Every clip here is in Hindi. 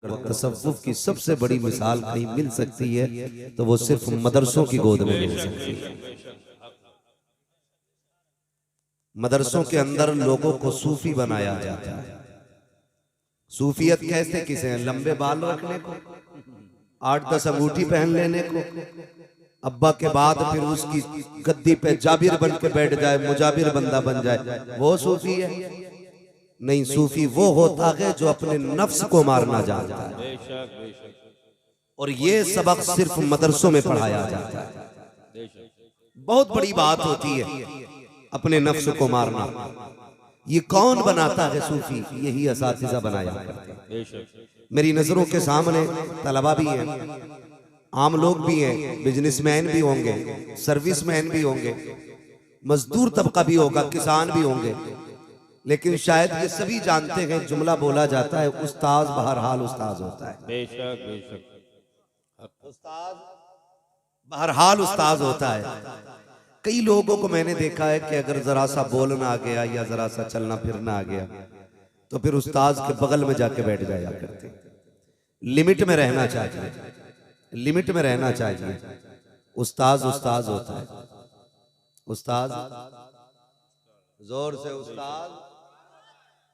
तसव्वुफ की सबसे बड़ी मिसाल कहीं मिल सकती है तो वो सिर्फ मदरसों की गोद में मिल सकती है। मदरसों के अंदर लोगों को सूफी बनाया जाता है। सूफियत कैसे किसे हैं? लंबे बाल रखने को, 8-10 अंगूठी पहन लेने को, अब्बा के बाद फिर उसकी गद्दी पे जाबिर बन के बैठ जाए, मुजाबिर बंदा बन जाए, वो सूफी है? नहीं, सूफी वो होता है जो अपने नफ्स को मारना जानता है। और ये सबक सिर्फ मदरसों में पढ़ाया जाता है। बहुत बड़ी बात होती है अपने नफ्स को मारना। ये कौन बनाता है? सूफी। यही असातिज़ा बनाया करते हैं। मेरी नजरों के सामने तलबा भी हैं, आम लोग भी हैं, बिजनेसमैन भी होंगे, सर्विसमैन भी होंगे, मजदूर तबका भी होगा, किसान भी होंगे, लेकिन शायद ये सभी जानते हैं जुमला बोला जाता है, उस्ताद बहरहाल उस्ताद होता है। बेशक बेशक उस्ताद बहरहाल उस्ताद होता है। कई लोगों को मैंने देखा है कि अगर जरा सा बोलना आ गया या जरा सा चलना फिरना आ गया तो फिर उस्ताद के बगल में जाके बैठ जाया करते। लिमिट में रहना चाहिए, लिमिट में रहना चाहिए। उस्ताद उस्ताद होता है। उस्ताद, जोर से उस्ताद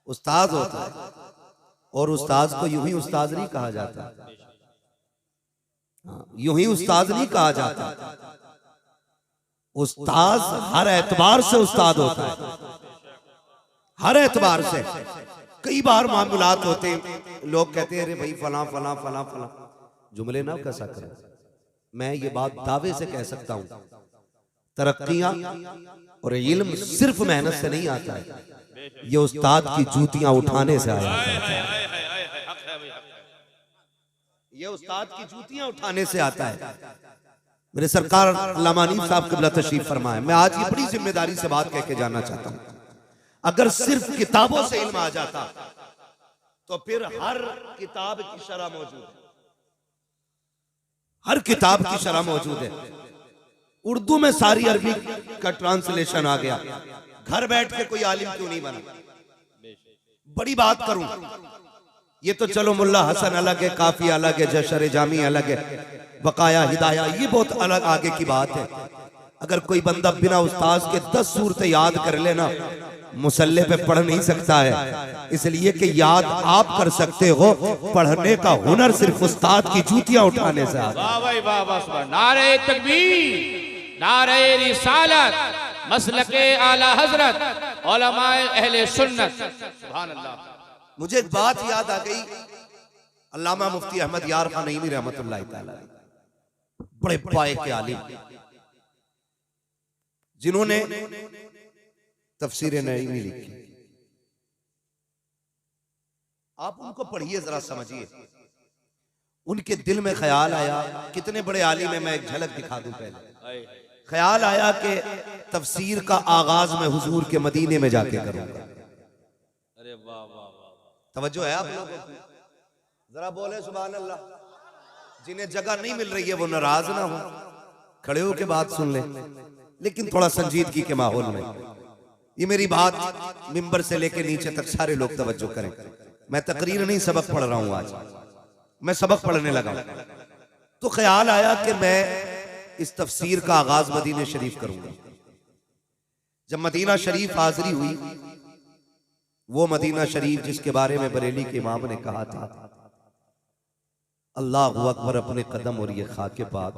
उस्ताद होता है। और उस्ताद को यूं ही उस्ताद नहीं कहा जाता, यूं ही उस्ताद नहीं कहा जाता। उस्ताद हर एतबार से उस्ताद होता है, हर एतबार से। कई बार मामलात होते हैं, लोग कहते हैं अरे भाई फला फला फला फला, जुमले ना कैसा करें। मैं ये बात दावे से कह सकता हूं, तरक्कियां और इल्म सिर्फ मेहनत से नहीं आता है, ये उस्ताद की जूतियां उठाने से आया है। ये उस्ताद की जूतियां उठाने से आता है। मेरे सरकार अल्लामा हनीफ साहब क़िबला तशरीफ फरमाए, मैं आज ये बड़ी जिम्मेदारी से बात कह के जाना चाहता हूं। अगर सिर्फ किताबों से इल्म आ जाता तो फिर हर किताब की शरह मौजूद है, हर किताब की शरह मौजूद है। उर्दू में सारी अरबी का ट्रांसलेशन आ गया, घर बैठ के कोई आलिम क्यों नहीं बना? बड़ी बात करूं, ये तो चलो मुल्ला हसन अलग है, काफी अलग है, जशर जामी अलग है, बकाया हिदाया ये बहुत अलग आगे की बात है। अगर कोई बंदा बिना उस्ताद के 10 सूरतें याद कर लेना, मुसल्ले पे पढ़ नहीं सकता है, इसलिए कि याद आप कर सकते हो, पढ़ने का हुनर सिर्फ उस्ताद की जूतियां उठाने से आता है। वाह भाई वाह वाह, नारे तकबीर, नारे रिसालत, मसलके आला हजरत, उलमाए अहले सुन्नत, सुभान अल्लाह। मुझे एक बात याद आ गई, अल्लामा मुफ्ती अहमद यार खान नईमी रहमतुल्लाह तआला, बड़े पाए के आलिम, जिन्होंने तफसीर नईमी लिखी। आप उनको पढ़िए, जरा समझिए। उनके दिल में ख्याल आया, कितने बड़े आलिम है, मैं एक झलक दिखा दूं पहले। ख्याल आया कि तफसीर का आगाज मैं हुजूर के मदीने में जाके करूंगा। अरे वाह वाह वाह, तवज्जो है आप लोगों को? जरा बोले सुभान अल्लाह। जिन्हें जगह नहीं मिल रही है वो नाराज ना हो, खड़े होके बात सुन ले, लेकिन थोड़ा संजीदगी के माहौल में। ये मेरी बात मिंबर से लेके नीचे तक सारे लोग तवज्जो करें। मैं तकरीर नहीं, सबक पढ़ रहा हूं। आज मैं सबक पढ़ने लगा तो ख्याल आया कि मैं इस तफसीर का आगाज मदीना शरीफ करूंगा। जब मदीना शरीफ हाजिरी हुई, वो मदीना शरीफ जिसके बारे में बरेली के इमाम ने कहा था, अल्लाहु अकबर अपने कदम और ये खाके पाक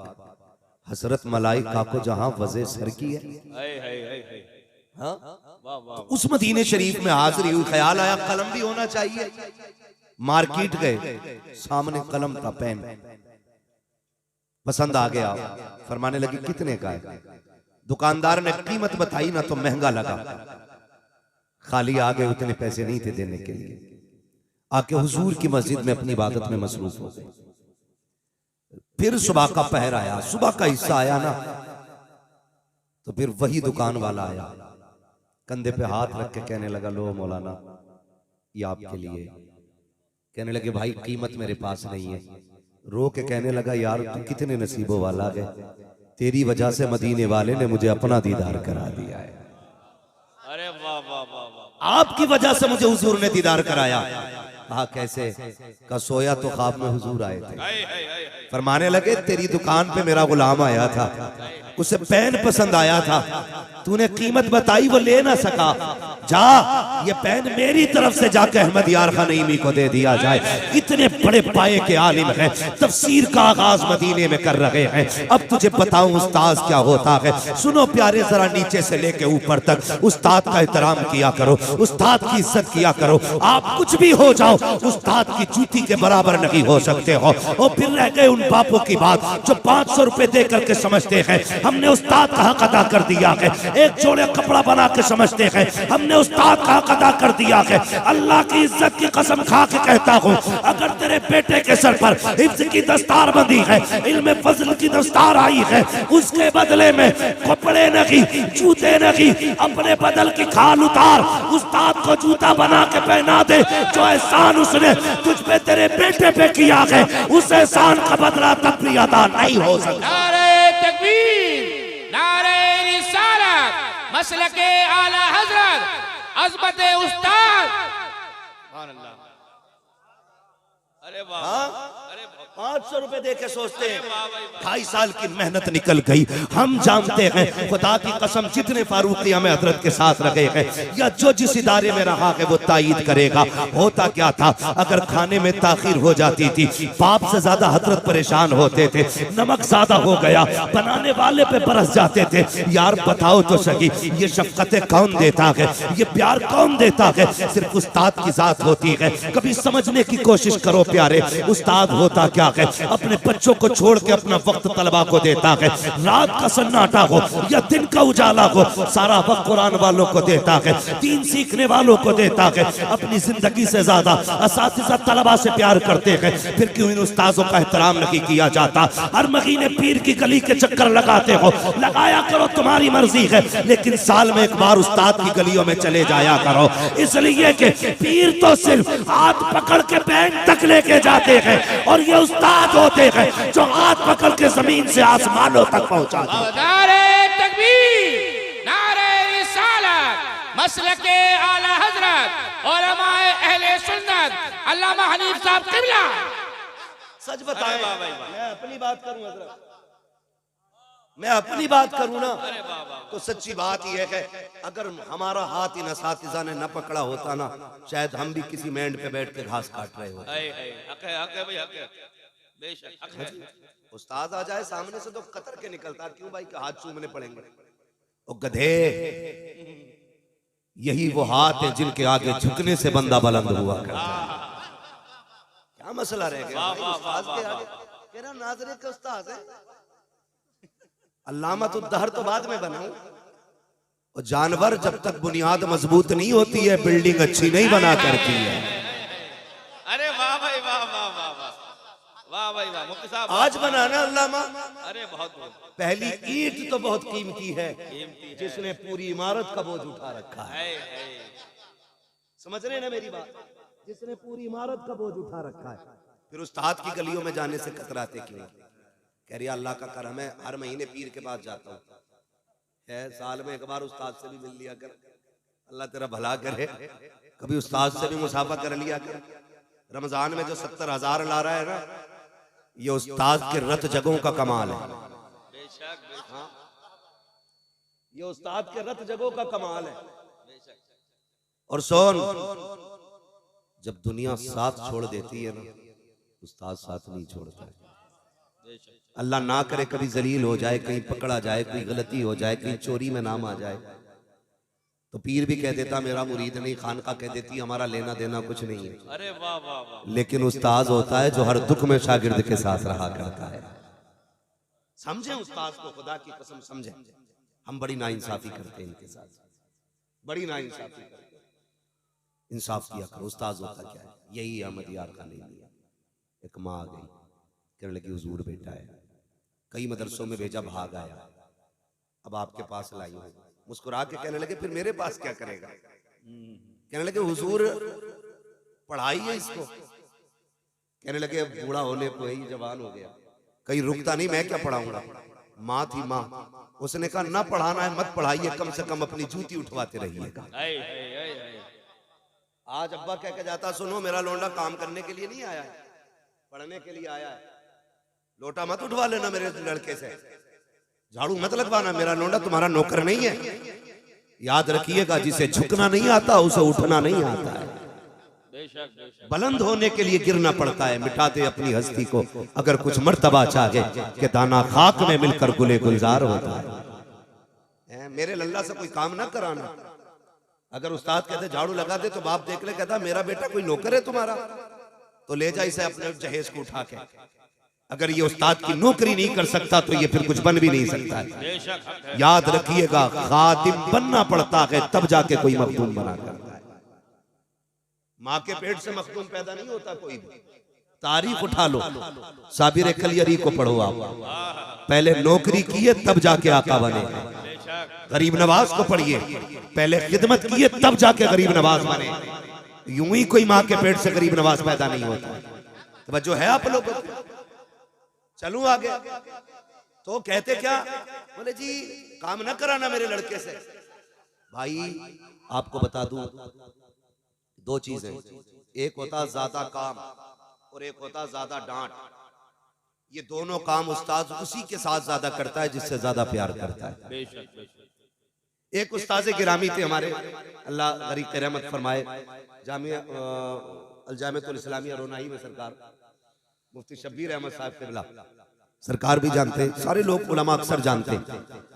हसरत मलाइका को जहां वज़े सर की है। हाँ? तो उस मदीने शरीफ में हाजिरी हुई। ख्याल आया कलम भी होना चाहिए। मार्केट गए, सामने कलम था, पेन पसंद आ गया, फरमाने लगी कितने का है? दुकानदार ने कीमत बताई ना तो महंगा लगा, खाली आ गए, उतने पैसे नहीं थे देने के लिए। आके हुजूर की मस्जिद में अपनी इबादत में मसरूफ हो गए। फिर सुबह का पहर आया, सुबह का हिस्सा आया ना, तो फिर वही दुकान वाला आया, कंधे पे हाथ रख के कहने लगा, लो मौलाना ये आपके लिए। कहने लगे भाई कीमत मेरे पास नहीं है। रो के कहने लगा, यार तू कितने नसीबों वाला है, तेरी वजह से मदीने वाले ने मुझे अपना दीदार करा दिया है। अरे वाह वाह वाह वाह, आपकी वजह से मुझे हुजूर ने दीदार कराया। कहा कैसे? का सोया तो ख्वाब में हुजूर आए थे। फरमाने लगे तेरी दुकान पे मेरा गुलाम आया था, उसे पेन पसंद आया था, तूने कीमत बताई वो ले ना सका, जा ये पेन मेरी तरफ से जाके अहमद यार खान नईमी को दे दिया जाए। इतने बड़े पाए के आलिम हैं, तफसीर का आगाज मदीने में कर रहे हैं। अब तुझे बताऊं उस्ताद क्या होता है। सुनो प्यारे, जरा नीचे से लेके ऊपर तक उस्ताद का एहतराम किया करो, उस्ताद की इज्जत किया करो। आप कुछ भी हो जाओ, उस्ताद की जूती के बराबर नहीं हो सकते हो। और फिर रह गए उन बापों की बात जो 500 रुपए दे करके समझते हैं हमने उस्ताद का हक अदा कर दिया है, एक जोड़े कपड़ा बना के समझते हैं हमने उस्ताद का हक अदा कर दिया है। अल्लाह की इज्जत की कसम खा के कहता हूँ, अगर तेरे बेटे के सर पर हिफ्ज की दस्तार बंधी है, इल्म फजल की दस्तार आई है, उसके बदले में कपड़े नहीं, जूते नहीं, अपने बदल की खाल उतार, उस्ताद को जूता बना के पहना दे। जो एहसान उसने तुझ पे तेरे बेटे पे किया है, उस एहसान का बदला तब भी अदा नहीं हो सकता। नारे तकबीर, नारे रिसालत, मसलके आला हजरत, अज़मत उस्ताद। सुभान अल्लाह। अरे वाह, 500 रुपए दे के सोचते हैं 2.5 साल की मेहनत निकल गई। हम जानते हैं खुदा की कसम जितने फारूकिया में हजरत के साथ रहे हैं या जो जिस इदारे में रहा है वो तायीद करेगा। होता क्या था, अगर खाने में ताखीर हो जाती थी बाप से ज्यादा हजरत परेशान होते थे। नमक ज्यादा हो गया, बनाने वाले पे बरस जाते थे। यार बताओ तो सही, ये शफकतें कौन देता है, ये प्यार कौन देता है? सिर्फ उस्ताद की जात होती है। कभी समझने की कोशिश करो प्यारे, उस्ताद होता क्या है? अपने बच्चों को छोड़ के अपना वक्त तलबा को देता है। रात का सन्नाटा हो या दिन का उजाला हो, सारा वक्त कुरान वालों को देता है, दीन सीखने वालों को देता है। अपनी जिंदगी से ज्यादा असातिज़ा तलबा से प्यार करते हैं। फिर क्यों इन उस्तादों का एहतराम नहीं किया जाता? हर महीने पीर की गली के चक्कर लगाते हो, लगाया करो, तुम्हारी मर्जी है, लेकिन साल में एक बार उस्ताद की गलियों में चले जाया करो। इसलिए कि पीर तो सिर्फ हाथ पकड़ के बैंक तक लेके जाते हैं और ये उस्ताद होते हैं जो हाथ पकड़ के जमीन से आसमानों तक पहुंचाते हैं। नारे तकबीर, नारे रिसालत, मसलके आला हजरत, उलमाए अहले सुन्नत, अल्लामा हनीफ साहब किबला। सच बताएं, मैं अपनी बात करूं हजरत, मैं अपनी बात करूं ना तो सच्ची बात यह है, अगर हमारा हाथ इन असातिज़ा ने न पकड़ा होता ना, शायद हम भी किसी मेंढ पे बैठ के घास काट रहे होते। उस्ताद आ जाए सामने से तो कतर के निकलता, क्यों भाई के हाथ चूमने पड़ेंगे? ओ गधे, यही वो हाथ है जिनके आगे झुकने से बंदा बुलंद हुआ करता है। क्या मसला रह गया उस्ताद के आगे? कह रहा नाज़रे के उस्ताद है। अल्लामतुद्दहर तो बाद में बनाऊं। और जानवर जब तक बुनियाद मजबूत नहीं होती है बिल्डिंग अच्छी नहीं बना करती है। अरे वाह भाई, वाह वाह वाह वाह, वाह भाई वाह, मुफ्ती साहब आज बनाना अल्लामा। अरे बहुत पहली ईंट तो बहुत कीमती है, जिसने पूरी इमारत का बोझ उठा रखा है। समझ रहे ना मेरी बात? जिसने पूरी इमारत का बोझ उठा रखा है। फिर उस्ताद की गलियों में जाने से कतराते क्यों? कह रही अल्लाह का करम है, हर महीने पीर के पास जाता हूँ, साल में एक बार उस्ताद से भी मिल लिया कर, अल्लाह तेरा भला करे। कभी उस्ताद से भी मुसाफा कर लिया कर। रमजान में जो 70,000 ला रहा है ना, ये उस्ताद के रत जगहों का कमाल है। हाँ, ये उस्ताद के रत जगहों का कमाल है। और सोन, जब दुनिया साथ छोड़ देती है ना, उस्ताद साथ नहीं छोड़ता है। अल्लाह ना करे कभी जलील हो जाए, कहीं पकड़ा जाए, कोई गलती हो जाए, कहीं चोरी में नाम आ जाए, तो पीर भी कह देता मेरा मुरीद नहीं, खानका कह देती हमारा लेना देना कुछ नहीं है। अरे वाह वाह वाह। लेकिन उस्ताद होता है जो हर दुख में शागिर्द के साथ रहा करता है। समझे उस्ताद को, खुदा की कसम समझे। हम बड़ी नाइंसाफी करते हैं इनके साथ, बड़ी नाइंसाफी करते हैं। इंसाफ किया करो। उस्ताद होता क्या है? यही अहमद यार का नहीं लिया। एक माँ आ गई, कहने लगी हुजूर बेटा है, कई मदरसों में भेजा, भाग आया, अब आपके पास लाई हूं। मुस्कुरा के कहने लगे फिर मेरे पास क्या करेगा? कहने लगे हुजूर पढ़ाई है इसको। कहने लगे अब बूढ़ा होने को ही जवान हो गया, कहीं रुकता नहीं, मैं क्या पढ़ाऊंगा? माँ थी माँ, उसने कहा ना पढ़ाना है मत पढ़ाइए, कम से कम अपनी जूती उठवाते रहिएगा। आज अब्बा कह के जाता, सुनो मेरा लौंडा काम करने के लिए नहीं आया है, पढ़ने के लिए आया है। लोटा मत उठवा लेना मेरे लड़के से, झाड़ू मत लगवाना, मेरा लौंडा तुम्हारा नौकर नहीं है। याद रखिएगा, जिसे झुकना नहीं आता उसे उठना नहीं आता है। बुलंद होने के लिए गिरना पड़ता है, मिटा दे अपनी हस्ती को अगर कुछ मर्तबा चाहे कि दाना खाक में मिलकर गुले गुलजार होता है। मेरे लल्ला से कोई काम ना कराना। अगर उस्ताद कहते झाड़ू लगा दे तो बाप देख ले, कहता मेरा बेटा कोई नौकर है तुम्हारा, तो ले जा इसे अपने जहेज को उठा के। अगर ये उस्ताद की नौकरी नहीं कर सकता तो ये फिर कुछ बन भी नहीं सकता है। याद रखिएगा, खादिम बनना पड़ता है तब जाके कोई मखदूम बना करता है। माँ के पेट से मखदूम पैदा नहीं होता कोई भी। तारीख उठा लो, साबिर कलियरी को पढ़ो आप, पहले नौकरी किए तब जाके आका बने। गरीब नवाज को पढ़िए, पहले खिदमत किए तब जाके गरीब नवाज बने। यूं ही कोई माँ के पेट से गरीब नवाज पैदा नहीं होता। तो जो है आप लोग, चलूं आगे। तो कहते क्या, बोले जी काम ना कराना मेरे लड़के से। भाई आपको बता दूं, दो चीजें, एक होता ज्यादा काम और एक होता ज्यादा डांट। ये दोनों काम उस्ताद उसी के साथ ज्यादा करता है जिससे ज्यादा प्यार करता है। एक उस्ताद गिरामी थे हमारे, अल्लाह गरीब की रहमत फरमाए, जामिया अल-जामिअतुल इस्लामिया रोनाई में सरकार मुफ्ती शब्बीर अहमद साहब क़िबला सरकार भी जानते, सारे लोग उलमा अक्सर जानते,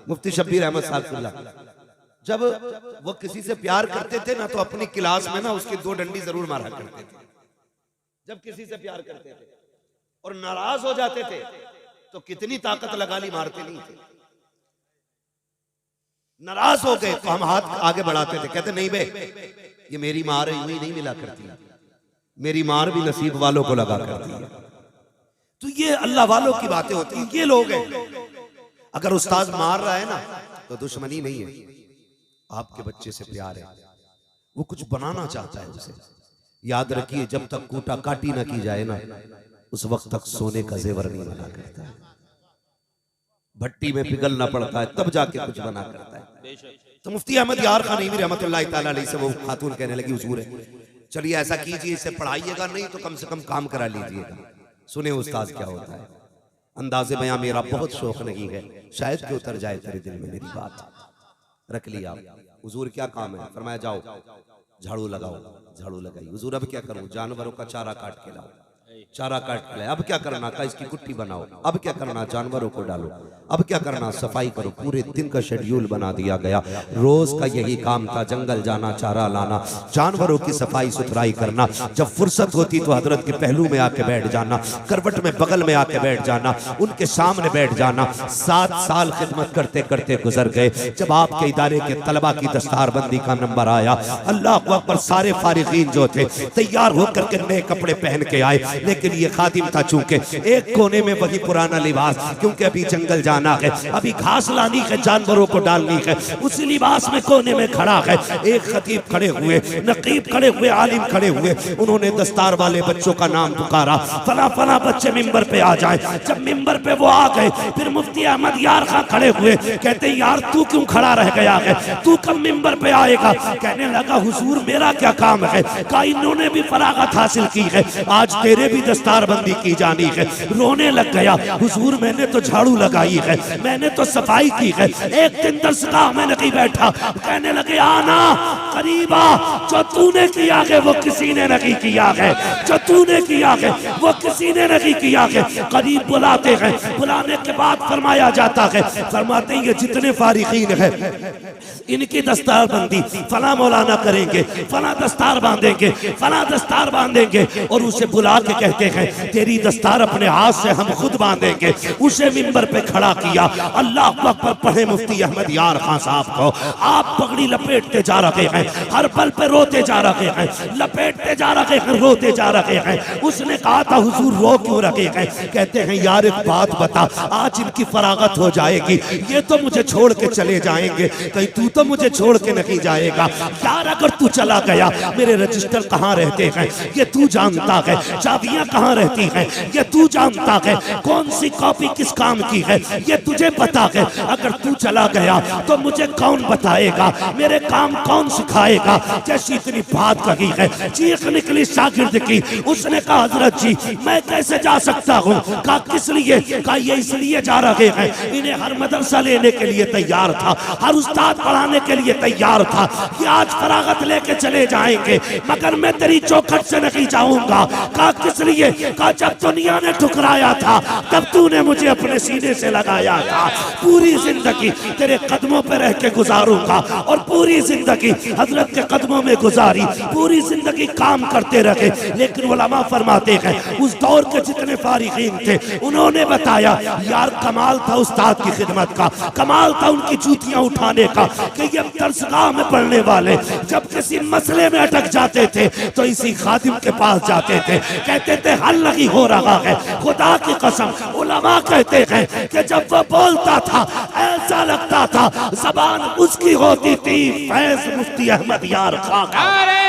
मुफ्ती शब्बीर अहमद साहब क़िबला जब वो किसी से प्यार करते थे ना, तो अपनी क्लास में ना उसकी 2 डंडी जरूर मारा करते थे। जब किसी से प्यार करते थे और नाराज हो जाते थे तो कितनी ताकत लगा ली, मारते नहीं थे। नाराज हो गए तो हम हाथ आगे बढ़ाते थे, कहते नहीं बे ये मेरी मार यूं ही नहीं मिला करती, मेरी मार भी नसीब वालों को लगा करती है। तो ये अल्लाह वालों की बातें होती हैं। ये लोग हैं, अगर उस्ताद मार रहा है ना तो दुश्मनी नहीं है, आपके बच्चे से प्यार है, वो कुछ बनाना चाहता है उसे। याद रखिए, जब तक कूटा काटी ना की जाए ना, उस वक्त तक सोने का जेवर नहीं बना करता है। भट्टी में पिघलना पड़ता है तब जाके कुछ बना करता है। तो मुफ्ती अहमद यार खान नईमी रहमतुल्लाह तआला अलैह से वो खातून कहने लगी, हुजूर है चलिए ऐसा कीजिए, इसे पढ़ाइएगा नहीं तो कम से कम काम करा लीजिएगा। सुने उस्ताद क्या होता है। अंदाज़े बयां मेरा बहुत शौक नहीं है, शायद कि उतर जाए तेरे दिल में मेरी बात। रख लिया, हुजूर क्या काम है? फरमाया जाओ झाड़ू लगाओ। झाड़ू लगाई। हुजूर अब क्या करूं? जानवरों का चारा काट के लाओ। चारा काट के लाए। अब क्या करना? का इसकी कुट्टी बनाओ। अब क्या करना? जानवरों को डालो। अब क्या करना? सफाई करो। पूरे दिन का शेड्यूल बना दिया गया। रोज का यही काम था, जंगल जाना, चारा लाना, जानवरों की सफाई सुथराई करना। जब फुर्सत होती तो हजरत के पहलू में आके बैठ जाना, करवट में बगल में आके बैठ जाना, उनके सामने बैठ जाना। 7 साल खिदमत करते करते गुजर गए। जब आपके इदारे के तलबा की दस्तारबंदी का नंबर आया, अल्लाह अकबर, सारे फारिगीन जो थे तैयार होकर के नए कपड़े पहन के आए। लेकिन ये खादिम था, चूंकि एक कोने में वही पुराना लिबास, क्योंकि अभी जंगल जाना है, अभी घास लानी है, जानवरों को डालनी है, उसी लिबास में कोने में खड़ा है। एक खतीब खड़े हुए, नकीब खड़े हुए, आलिम खड़े हुए। उन्होंने दस्तार वाले बच्चों का नाम पुकारा, फला फला बच्चे मिंबर पे आ जाए। जब मिंबर पे वो आ गए, फिर मुफ्ती अहमद यार खां खड़े हुए। कहते यार तू क्यों खड़ा रह गया है, तू कब मिंबर पे आएगा? कहने लगा हुजूर मेरा क्या काम है, का इन्होंने भी फरागत हासिल की है, आज तेरे भी दस्तारबंदी की जानी है। रोने लग गया, हुजूर मैंने तो झाड़ू लगाई है, मैंने तो सफाई की है, एक दिन दरसगाह में नहीं बैठा। कहने लगे आना करीबा, जो तूने किया है वो किसी ने नहीं किया है, जो तूने किया है वो किसी ने नहीं किया है। करीब बुलाते हैं, बुलाने के बाद फरमाया जाता है, फरमाते हैं ये जितने फारिगीन है इनकी दस्तारबंदी फला मौलाना करेंगे, फला दस्तार बांधेंगे, फला दस्तार बांधेंगे। और उसे बुला के कहते हैं तेरी दस्तार अपने हाथ से हम खुद बांधेंगे। उसे मिंबर पे खड़ा किया। अल्लाह अकबर पढ़े मुफ्ती अहमद यार खान साहब को। आप पगड़ी लपेटते जा रहे हैं, हर पल पे रोते जा रहे हैं, लपेटते जा रहे हैं, रोते जा रहे हैं। उसने कहा था हुजूर रो क्यों रहे हैं? कहते हैं यार एक बात बता, आज इनकी फरागत हो जाएगी, ये तो मुझे छोड़ के चले जाएंगे, कहीं तू तो मुझे छोड़ के नहीं जाएगा। यार अगर तू चला गया मेरे रजिस्टर कहाँ रहते हैं ये तू जानता है, चाबियां कॉपियां कहाँ रहती हैं ये तू जानता है, कौन सी कॉपी किस काम की है ये तुझे पता है। अगर तू चला गया तो मुझे कौन बताएगा, मेरे काम कौन सिखाएगा। जैसी इतनी बात कही है, चीख निकली शागिर्द की। उसने कहा हजरत जी मैं कैसे जा सकता हूँ। कहा किस लिए। कहा ये इसलिए जा रहे हैं, इन्हें हर मदरसा लेने के लिए तैयार था, हर उस्ताद पढ़ाने के लिए तैयार था। ये आज फरागत लेके चले जाएंगे मगर मैं तेरी चौखट से नहीं जाऊंगा। कहा किस लिए। कहा जब दुनिया ने ठुकराया था तब तूने मुझे अपने सीने से लगाया था। पूरी जिंदगी तेरे कदमों पे रह के गुजारूंगा और पूरी जिंदगी हजरत के कदमों में गुजारी, पूरी जिंदगी काम करते रहे। लेकिन उलमा फरमाते हैं उस दौर के जितने फारिगीन थे उन्होंने बताया यार कमाल था उस्ताद की खिदमत का, कमाल था उनकी जूतियां उठाने का कि ये दरसगाह में पढ़ने वाले जब किसी मसले में अटक जाते थे तो इसी खादिम के पास जाते थे, कहते थे हल नहीं हो रहा है। खुदा की कसम उलमा कहते हैं कि जब वो बोलता था ऐसा लगता था जबान उसकी होती थी फैज मुफ्ती अहमद यार खान। नारे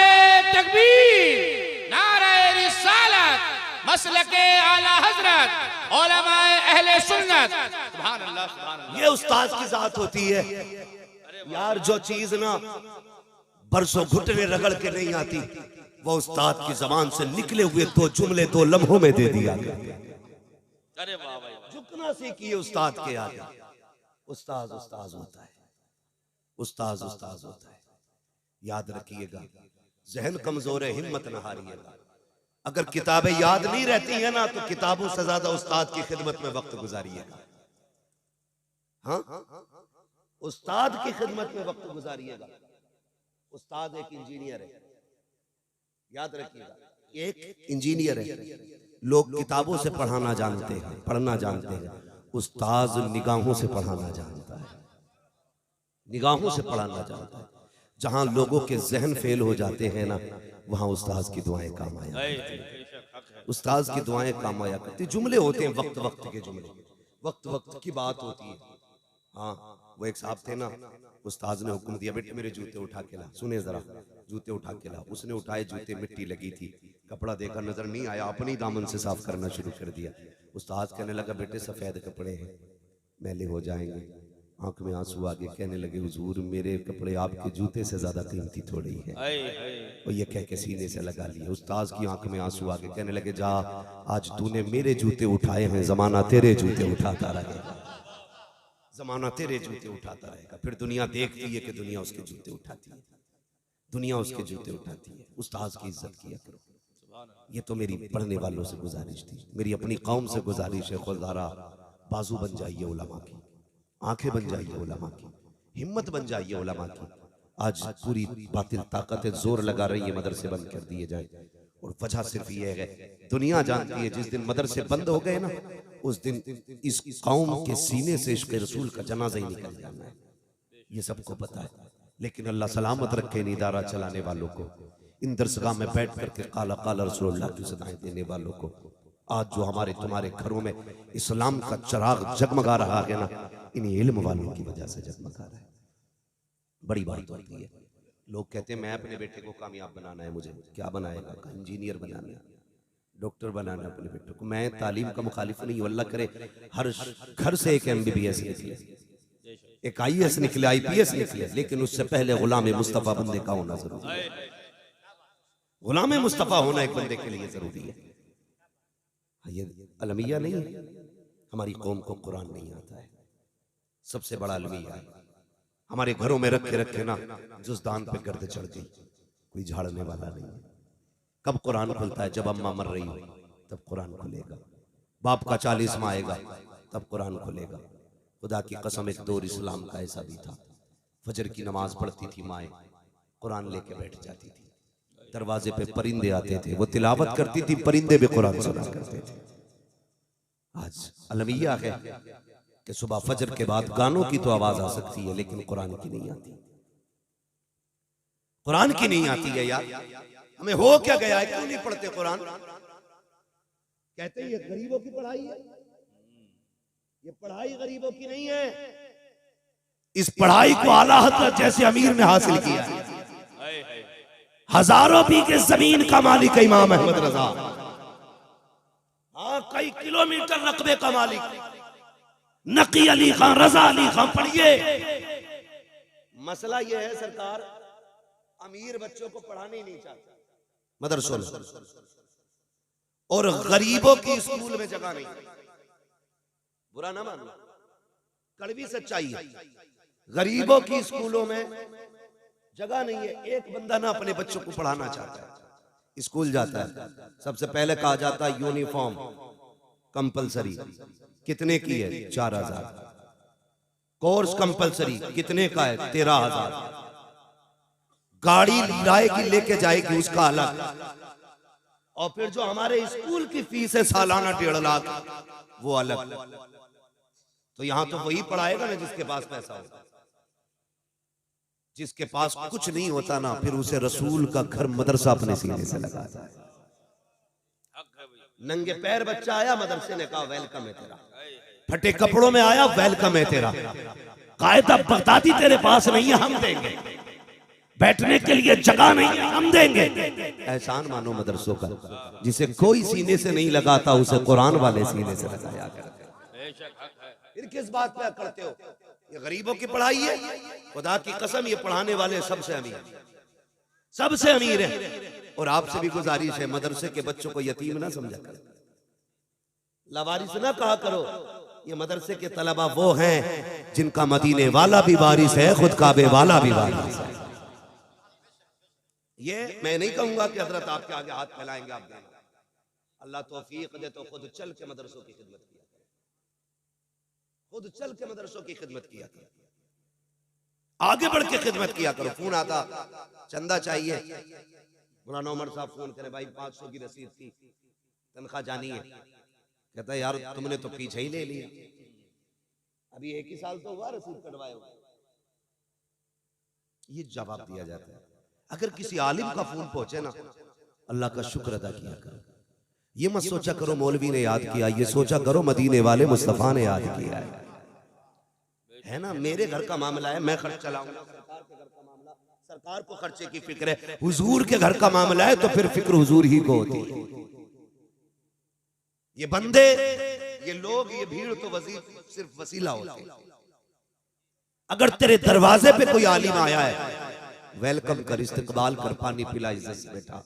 तकबीर, नारे रिसालत, मसलके आला हजरत, उलमाए अहले सुन्नत। सुभान अल्लाह, सुभान अल्लाह। ये उस्ताद की जात होती है यार, जो चीज ना बरसों घुटने रगड़ के नहीं आती वो उस्ताद की जबान से निकले हुए दो जुमले 2 लम्हों में दे दिया गया। अरे वाह भाई, झुकना सीखिए उस्ताद के आगे। उस्ताद उस्ताद होता है, उस्ताद उस्ताद होता है। याद रखिएगा, जहन कमजोर है हिम्मत न हारिएगा। अगर किताबें याद नहीं रहती है ना तो किताबों से ज्यादा उस्ताद की खिदमत में वक्त गुजारिएगा। हाँ, उस्ताद की खिदमत में वक्त गुजारिएगा। उस्ताद एक इंजीनियर है, याद रखिएगा, एक इंजीनियर है। लोग किताबों से पढ़ाना जानते हैं, पढ़ना जानते हैं, उस्ताद निगाहों से पढ़ाना जानता है, निगाहों से पढ़ाना जानता है। जहां लोगों के जहन फेल हो जाते हैं ना वहां उस्ताद की दुआएं काम आया, उस्ताद की दुआएं काम आया करती। जुमले होते हैं वक्त वक्त के जुमले, वक्त वक्त की बात होती है। हाँ, वो एक साहब थे ना, उस्ताद ने हुक्म दिया बेटे मेरे जूते उठा के ला। सुने जरा, जूते उठा के ला। उसने उठाए जूते, मिट्टी लगी थी, कपड़ा देखा नजर नहीं आया, अपनी दामन से साफ करना शुरू कर दिया। उस्ताद कहने लगा बेटे सफेद कपड़े हैं, मैले हो जाएंगे। आंख में आंसू आ गए, कहने लगे हुजूर मेरे कपड़े आपके जूते से ज्यादा कीमती थोड़ी है। और ये कह के सीने से लगा लिया। उस्ताद की आंख में आंसू आ गए, कहने लगे जा आज तूने मेरे जूते उठाए हैं, जमाना तेरे जूते उठाता रहेगा, जमाना तेरे जूते उठाता रहेगा। फिर दुनिया देखती है कि दुनिया उसके जूते उठाती है, दुनिया उसके जूते उठाती है। उस्ताद की इज्जत किया करो। ये तो मेरी पढ़ने वालों से गुजारिश थी, मेरी अपनी कौम से गुजारिश है। खुदारा बाजू बन जाइए उलमा की, आंखें बन जाइए उलमा की, हिम्मत बन जाइए उलमा की। आज पूरी बातिल ताकतें जोर लगा रही है मदरसे बंद कर दिए जाए, और वजह सिर्फ ये है दुनिया जानती है जिस दिन मदरसे बंद हो गए ना उस दिन इस कौम के सीने से इश्क़ रसूल का जनाजा ही निकल जाना है, ये सबको पता है। लेकिन अल्लाह सलामत रखे इन इदारा चलाने वालों को, इन दरसगाह में बैठ करके काला काला रसूलुल्लाह की सदाएं देने वालों को। आज जो हमारे तुम्हारे घरों में इस्लाम का चिराग जगमगा रहा है ना, इन इल्म वालों की वजह से जगमगा रहा है। बड़ी बात होती है। लोग कहते हैं मैं अपने बेटे को कामयाब बनाना है, मुझे क्या बनाएगा, इंजीनियर बनाना है, डॉक्टर बनाना है अपने बेटे को। मैं तालीम का मुखालिफ नहीं हूं, अल्लाह करे हर घर से एक MBBS निकले, एक IAS निकले, IPS निकले, लेकिन उससे पहले गुलाम मुस्तफा बंदे का होना जरूरी है। गुलाम मुस्तफा होना एक बंदे के लिए जरूरी है। ये अलमिया नहीं है, हमारी कौम को कुरान नहीं आता है, सबसे बड़ा अलमिया है। हमारे घरों में रखे रखे ना जुज़दान पे गर्द चढ़ गई, कोई झाड़ने वाला नहीं है। कब कुरान खुलता है? जब अम्मा मर रही हो तब कुरान खुलेगा, बाप का 40वां आएगा तब कुरान खुलेगा। खुदा की कसम एक दौर इस्लाम का ऐसा भी था, फजर की नमाज पढ़ती थी माएँ, कुरान लेके बैठ जाती थी, दरवाजे पे परिंदे आते थे, वो तिलावत करती थी, परिंदे भी कुरान सुना करते थे। आज अलमिया है कि सुबह फजर के बाद गानों की तो आवाज आ सकती है लेकिन कुरान की नहीं आती, कुरान की नहीं आती है। यार हमें हो क्या गया है, क्यों नहीं पढ़ते कुरान? कहते हैं ये गरीबों की पढ़ाई है, ये पढ़ाई गरीबों की नहीं है। इस पढ़ाई को आला हज़रत जैसे अमीर ने हासिल किया है। हजारों बीघे जमीन का मालिक इमाम अहमद रजा, कई किलोमीटर रकबे का मालिक नकी अली खान, रजा अली खान। पढ़िए। मसला यह है सरकार, अमीर बच्चों को पढ़ाने ही नहीं चाहते मदरसों में, और गरीबों की स्कूल में जगह नहीं। बुरा ना मानना, कड़वी सच्चाई है। गरीबों की स्कूलों में जगह नहीं है। एक बंदा ना अपने बच्चों को पढ़ाना चाहता है, स्कूल जाता है, सबसे पहले कहा जाता है यूनिफॉर्म कंपलसरी। कितने की है? 4000। कोर्स कंपलसरी कितने का है? 13000। गाड़ी लाएगी लेके जाएगी उसका अलग, और फिर जो हमारे स्कूल की फीस है सालाना 1.5 लाख वो अलग। तो यहां तो वही पढ़ाएगा ना जिसके पास पैसा होगा। जिसके पास कुछ नहीं होता ना, फिर उसे रसूल का घर मदरसा अपने सीने से लगाता है। नंगे पैर बच्चा आया मदरसे ने कहा वेलकम है तेरा, फटे कपड़ों में आया वेलकम है तेरा। कायदा बगदादी तेरे पास नहीं है, हम देंगे। बैठने के लिए जगह नहीं है, हम देंगे। एहसान मानो मदरसों का, जिसे कोई सीने से नहीं लगाता उसे कुरान वाले सीने से लगाया करते। फिर किस बात पे करते हो? ये गरीबों की पढ़ाई है। खुदा की कसम ये पढ़ाने वाले सबसे अमीर, सबसे अमीर है। और आपसे भी गुजारिश है, मदरसे के बच्चों को यतीम ना समझा करो, लवारिस ना कहा करो। ये मदरसे के तलबा वो हैं जिनका मदीने वाला भी वारिस है, खुद काबे वाला भी वारिस है। ये मैं नहीं कहूंगा कि हजरत आपके आगे हाथ फैलाएंगे आप देना। अल्लाह तौफीक दे तो खुद चल के मदरसों की खिदमत किया, खुद चल के मदरसों की खिदमत किया करो, आगे बढ़ के खिदमत किया करो। फोन आता चंदा चाहिए, मौलाना उमर साहब फोन करे, भाई 500 की रसीद थी, तनख्वाह जानी है। कहता है यार तुमने तो पीछे ही ले लिया, अभी 1 ही साल तो हुआ रसीद कटवाए हो। ये जवाब दिया जाता है। अगर किसी आलिम का फोन पहुंचे ना, अल्लाह का शुक्र अदा किया करो। ये मत सोचा करो मौलवी ने याद किया, ये सोचा करो मदीने वाले मुस्तफा ने याद किया है ना। मेरे घर का मामला है, मैं खर्च चलाऊंगा। सरकार के घर का मामला, सरकार को खर्चे की फिक्र है। हुजूर के घर का मामला है तो फिर फिक्र हुजूर ही को होती है। ये बंदे, ये लोग, ये भीड़ तो सिर्फ वसीला होती है। अगर तेरे दरवाजे पे कोई आलिम आया है, वेलकम कर, इस्तकबाल कर, पानी पिला, इज्जत से बैठा,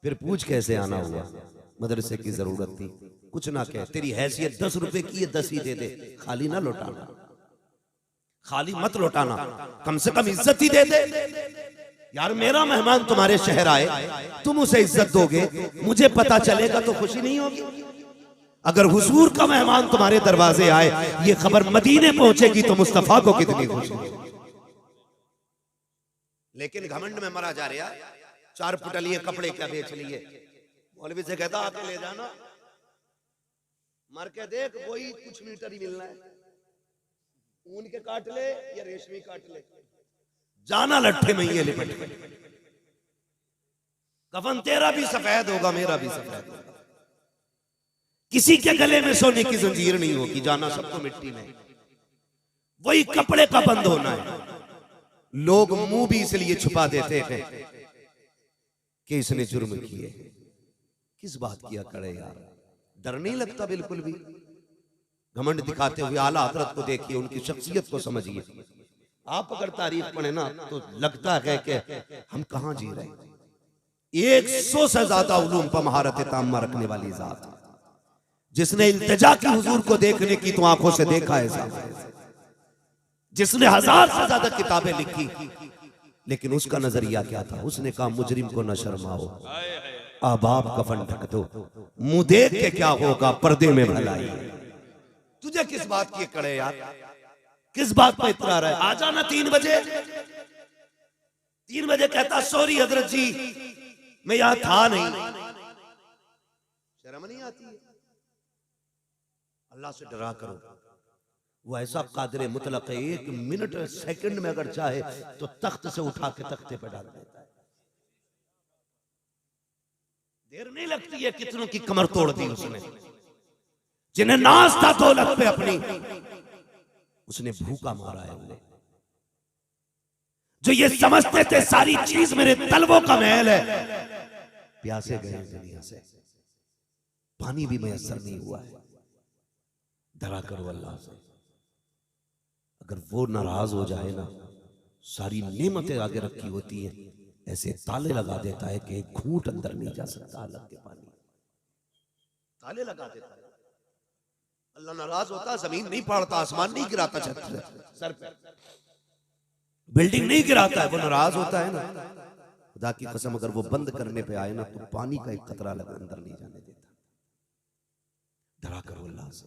फिर पूछ कैसे आना हुआ। मदरसे की जरूरत थी, कुछ ना कह, तेरी हैसियत 10 रुपए की है, 10 ही दे दे, खाली ना लौटाना, खाली मत लौटाना, कम से कम इज्जत ही दे दे। यार मेरा मेहमान तुम्हारे शहर आए, तुम उसे इज्जत दोगे, मुझे पता चलेगा तो खुशी नहीं होगी। अगर हुजूर का मेहमान तुम्हारे दरवाजे आए, ये खबर मदीने पहुंचेगी तो मुस्तफा को कितनी खुशी होगी। लेकिन घमंड में मरा जा रहा, 4 पुटलिए कपड़े क्या बेच लिए। मौलवी से कहता आके ले जाना, मर के देख वही कुछ मीटर ही मिलना है, ऊन के काट ले या रेशमी काट ले, जाना लट्ठे में ये लिपट के। कफन तेरा भी सफेद होगा, मेरा भी सफेद होगा, किसी के गले में सोने की जंजीर नहीं होगी, जाना सबको मिट्टी में। वही कपड़े का बंद होना है। लोग मुंह भी इसलिए छुपा देते हैं कि इसने जुर्म किए। किस बात किया करे यार, डर नहीं लगता बिल्कुल भी। घमंड दिखाते हुए आला हजरत को देखिए, उनकी शख्सियत को समझिए। आप अगर तारीफ पढ़े ना तो लगता है कि हम कहां जी रहे हैं। 100 से ज्यादा उलूम पर महारत ताम्मा रखने वाली जात, जिसने इल्तिजा की हुजूर को देखने की तो आंखों से देखा है, जिसने 1000 से ज्यादा किताबें लिखी, लेकिन उसका नजरिया क्या था? उसने कहा मुजरिम को न शर्माओ, आबाब कफन ढक दो, मुंह देख के क्या होगा, पर्दे में भलाई। तुझे किस बात की कड़े यार, किस बात पर इतरा रहा है? आ जाना 3 बजे। 3 बजे कहता सॉरी हजरत जी मैं यहां था नहीं। शर्म नहीं आती है? अल्लाह से डरा करो। वो ऐसा कादिर मुतलक है, 1 मिनट सेकंड में अगर चाहे तो तख्त से उठा के तख्ते पे डाल देता है। देर नहीं लगती है। कितनों की कमर तोड़ दी उसने, जिन्हें नाज था दौलत पे अपनी, उसने भूखा मारा है उन्हें। जो ये समझते थे सारी चीज मेरे तलवों का महल है, प्यासे गए दुनिया से। पानी भी मैसर नहीं हुआ है। डरा करो अल्लाह से। अगर वो नाराज हो जाए ना, सारी नेमतें आगे रखी होती हैं, ऐसे ताले लगा देता है कि एक घूंट अंदर नहीं जा सकता हालत के पानी, ताले लगा देता है। अल्लाह नाराज होता, जमीन नहीं फाड़ता, आसमान नहीं गिराता छत से सर पे, बिल्डिंग नहीं गिराता है। वो नाराज होता है ना, खुदा की कसम अगर वो बंद करने पे आए ना तो पानी का एक कतरा लगा अंदर नहीं जाने देता। डरा करो अल्लाह से।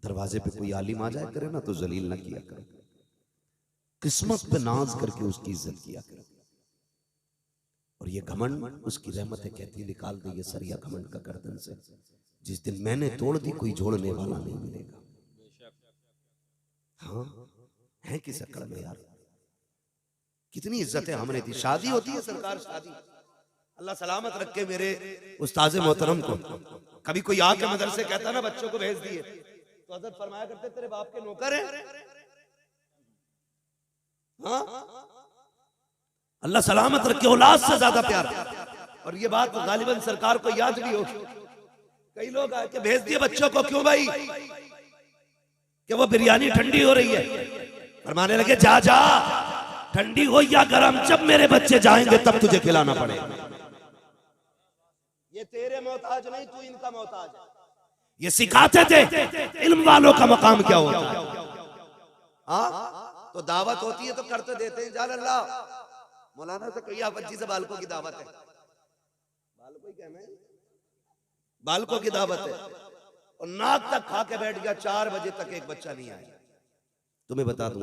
दरवाजे पे कोई आलिम आ जाए करे ना तो जलील ना किया करो, किस्मत पे नाज करके उसकी इज्जत किया करो। और ये घमंड उसकी रहमत है, कहती निकाल दे ये सरिया घमंड का गर्दन से। जिस दिन मैंने तोड़ दी कोई जोड़ने वाला नहीं मिलेगा। हाँ है किस अकड़ में यार, कितनी इज्जतें हमने दी। शादी होती है सरकार, शादी अल्लाह सलामत रखे मेरे उस्ताद मोहतरम को। कभी कोई आके मदरसे कहता ना बच्चों को भेज दिए तो हज़रत फरमाया करते तेरे बाप के नौकर हैं। हाँ अल्लाह सलामत रखे, औलाद से ज्यादा प्यार। और ये बात गालिबन सरकार को याद भी होगी। कई लोग आके भेज दिए बच्चों को, क्यों भाई, कि वो बिरयानी ठंडी हो रही है। फरमाने लगे जा जा, ठंडी हो या गरम, जब मेरे बच्चे जाएंगे तब तुझे खिलाना पड़ेगा। ये तेरे मोहताज नहीं, तू इनका मोहताज है। ये सिखाते थे इल्म वालों का मकाम क्या होता है। हाँ तो दावत होती है तो करते देते हैं। जान अल्लाह मौलाना से कहिए बच्ची से बालकों की दावत है, बालकों ही कहना है, बालकों की दावत है। और नाक तक खा के बैठ गया, 4 बजे तक एक बच्चा नहीं आया। तुम्हें बता दूं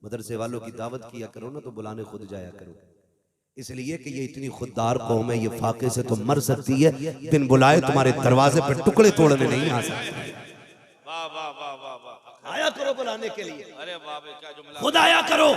मदरसे वालों की दावत किया करो ना तो बुलाने खुद जाया करो, इसलिए कि ये इतनी खुददार कौम है, ये फाके से तो मर सकती है, बिन बुलाए तुम्हारे दरवाजे पर टुकड़े तोड़ने नहीं आ सकती। वाह वाह वाह वाह वाह, आया करो बुलाने के लिए, अरे वाह क्या जुमला, खुद आया करो।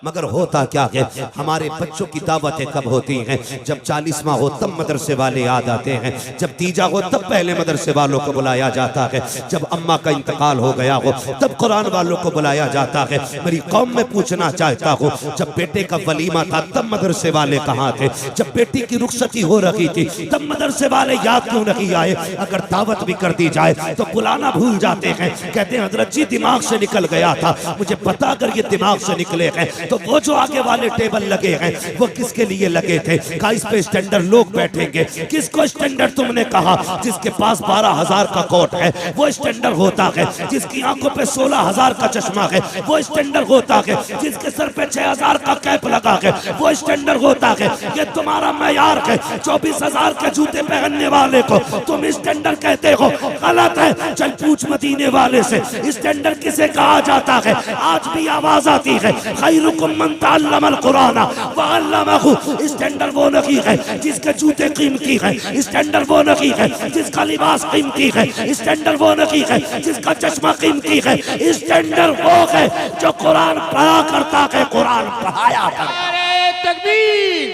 मगर होता क्या है, हमारे बच्चों की दावतें कब होती हैं, जब 40वां हो तब मदरसे वाले याद आते हैं, जब तीजा हो तब पहले मदरसे वालों को बुलाया जाता है, जब अम्मा का इंतकाल हो गया हो तब कुरान वालों को बुलाया जाता है। मेरी कौम में पूछना चाहता हूँ, जब बेटे का वलीमा था तब मदरसे वाले कहाँ थे, जब बेटी की रुखसती हो रही थी तब मदरसे वाले याद क्यों नहीं आए। अगर दावत भी कर दी जाए तो बुलाना भूल जाते हैं, कहते हैं हजरत जी दिमाग से निकल गया था। मुझे पता अगर ये दिमाग से निकले हैं तो वो जो आगे वाले टेबल लगे हैं वो किसके लिए लगे थे, का इस पे स्टैंडर्ड लोग बैठेंगे। किसको स्टैंडर्ड तुमने कहा, जिसके पास 12,000 का कोट है वो स्टैंडर्ड होता है, जिसकी आंखों पे 16,000 का चश्मा है वो स्टैंडर्ड होता है, जिसके सर पे 6,000 का कैप लगा है वो स्टैंडर्ड होता है। ये तुम्हारा मैयार है। 24,000 के जूते पहनने वाले को तुम स्टैंडर्ड कहते हो, गलत है। चल पूछ मदीने वाले से स्टैंडर्ड किसे कहा जाता है। आज भी आवाज आती है खैरुकुम मन तअल्लमल कुरान व अल्लमहु। स्टैंडर्ड वो नहीं है जिसके जूते कीमती है, स्टैंडर्ड वो नहीं है जिसका लिबास कीमती है, स्टैंडर्ड वो नहीं है जिसका चश्मा कीमती है, स्टैंडर्ड वो है जो कुरान पढ़ा करता है, कुरान पढ़ाया करता है। नारे तकबीर,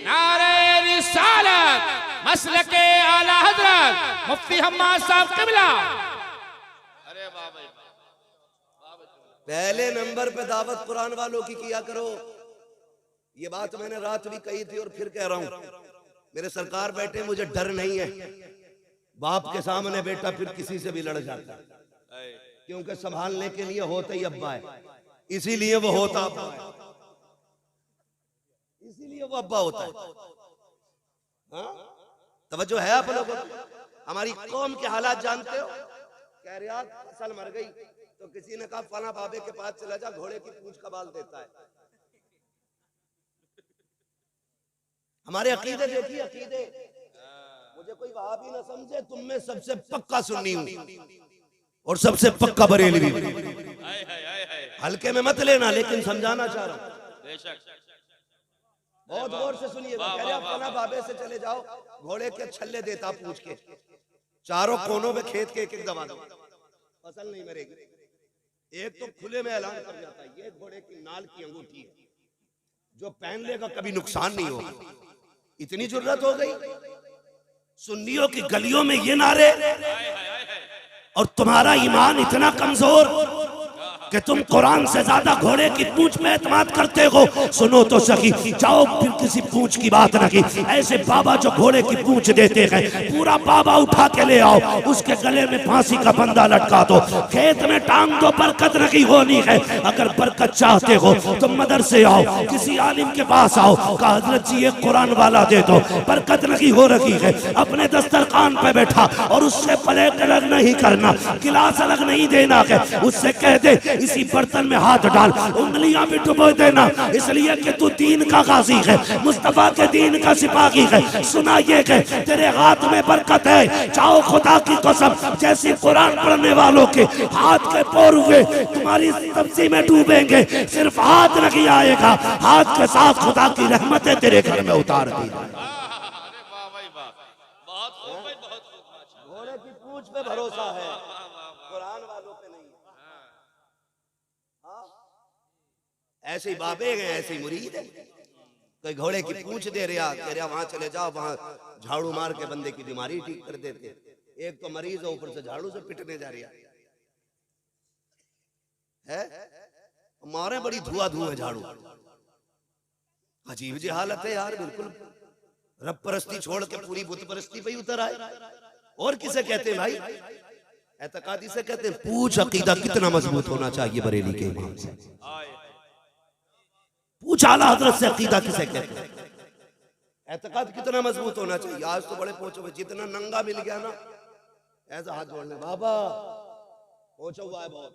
नारे रिसालत, मसलके आला हजरत मुफ्ती हम्माद साहब किबला। अरे वाह भाई, पहले नंबर पे दावत कुरान वालों की किया करो। ये बात मैंने रात भी कही थी और फिर कह रहा हूं, मेरे सरकार बैठे, मुझे डर नहीं है। बाप के सामने बेटा फिर किसी से भी लड़ जाता है, क्योंकि संभालने के लिए होता ही अब्बा है, इसीलिए वो होता अब्बा है, इसीलिए वो अब्बा होता है। हाँ? तवज्जो है आप लोगों को। हमारी कौम के हालात जानते हो, कह रहे यार फसल मर गई तो किसी ने कहा फला बाबे के पास चला जा, घोड़े की पूंछ का बाल देता है। हमारे अकीदे देखिए, अकीदे। मुझे कोई वहाबी ना समझे, तुम में सबसे पक्का सुन्नी हूं और सबसे पक्का बरेलवी। हल्के में मत लेना, लेकिन समझाना चाह रहा हूं। बहुत गौर से सुनिएगा। कह रहे फला बाबे से चले जाओ, घोड़े के छल्ले देता पूछ के, चारों कोनों में खेत के एक दबा दो, फसल नहीं मरेगी। एक तो खुले में ऐलान कर जाता है ये घोड़े की नाल की अंगूठी है, जो पहन लेगा कभी नुकसान नहीं होगा। इतनी जुर्रत हो गई सुन्नियों की गलियों में ये नारे, और तुम्हारा ईमान इतना कमजोर कि तुम कुरान से ज्यादा घोड़े की पूंछ में एतमाद करते हो। सुनो तो सही, जाओ फिर किसी पूंछ की बात न की, ऐसे बाबा जो घोड़े की पूंछ देते हैं, पूरा बाबा उठा के ले आओ, उसके गले में फांसी का फंदा लटका दो, खेत में टांग दो, बरकत नहीं होनी है। अगर बरकत चाहते हो तो मदरसे आओ, किसी आलिम के पास आओ, कहा हजरत जी एक कुरान वाला दे दो, बरकत नहीं हो रही है। अपने दस्तरखान पे बैठा और उससे प्लेट अलग नहीं करना, गिलास अलग नहीं देना है, उससे कह दे इसी बर्तन में हाथ डाल, उंगलियां भी डुबो देना, इसलिए कि तू दीन का गाजी है, मुस्तफा के दीन का सिपाही है। सुना ये कि तेरे हाथ में बरकत है, चाहो खुदा की कसम जैसी कुरान पढ़ने वालों के हाथ के पोर हुए तुम्हारी सब्जी में डूबेंगे, सिर्फ हाथ नहीं आएगा, हाथ के साथ खुदा की रहमतें तेरे घर में उतार दी। घोड़े की पूंछ पे भरोसा है, कुरान वालों पे नहीं। ऐसे ही बाबे हैं, ऐसे ही मुरीद है। कोई घोड़े की पूंछ दे रहा, कह रहा वहां चले जाओ, वहां झाड़ू मार के बंदे की बीमारी ठीक कर देते। एक तो मरीज है, ऊपर से झाड़ू से पिटने जा रहा है, मारे बड़ी धुआं धुआं झाड़ू। अजीब जी हालत है यार, बिल्कुल रब परस्ती छोड़ के पूरी बुत परस्ती पे ही उतर आए। और किसे कहते हैं भाई? एतकादी से कहते हैं। पूछ अकीदा कितना मजबूत होना चाहिए बरेली के इमाम से, पूछ आला हजरत से अकीदा किसे कहते हैं, एतकाद कितना मजबूत होना चाहिए। आज तो बड़े पहुंचे हुए, जितना नंगा मिल गया ना ऐसा हाथ जोड़ने, बाबा पहुंचा हुआ है बहुत,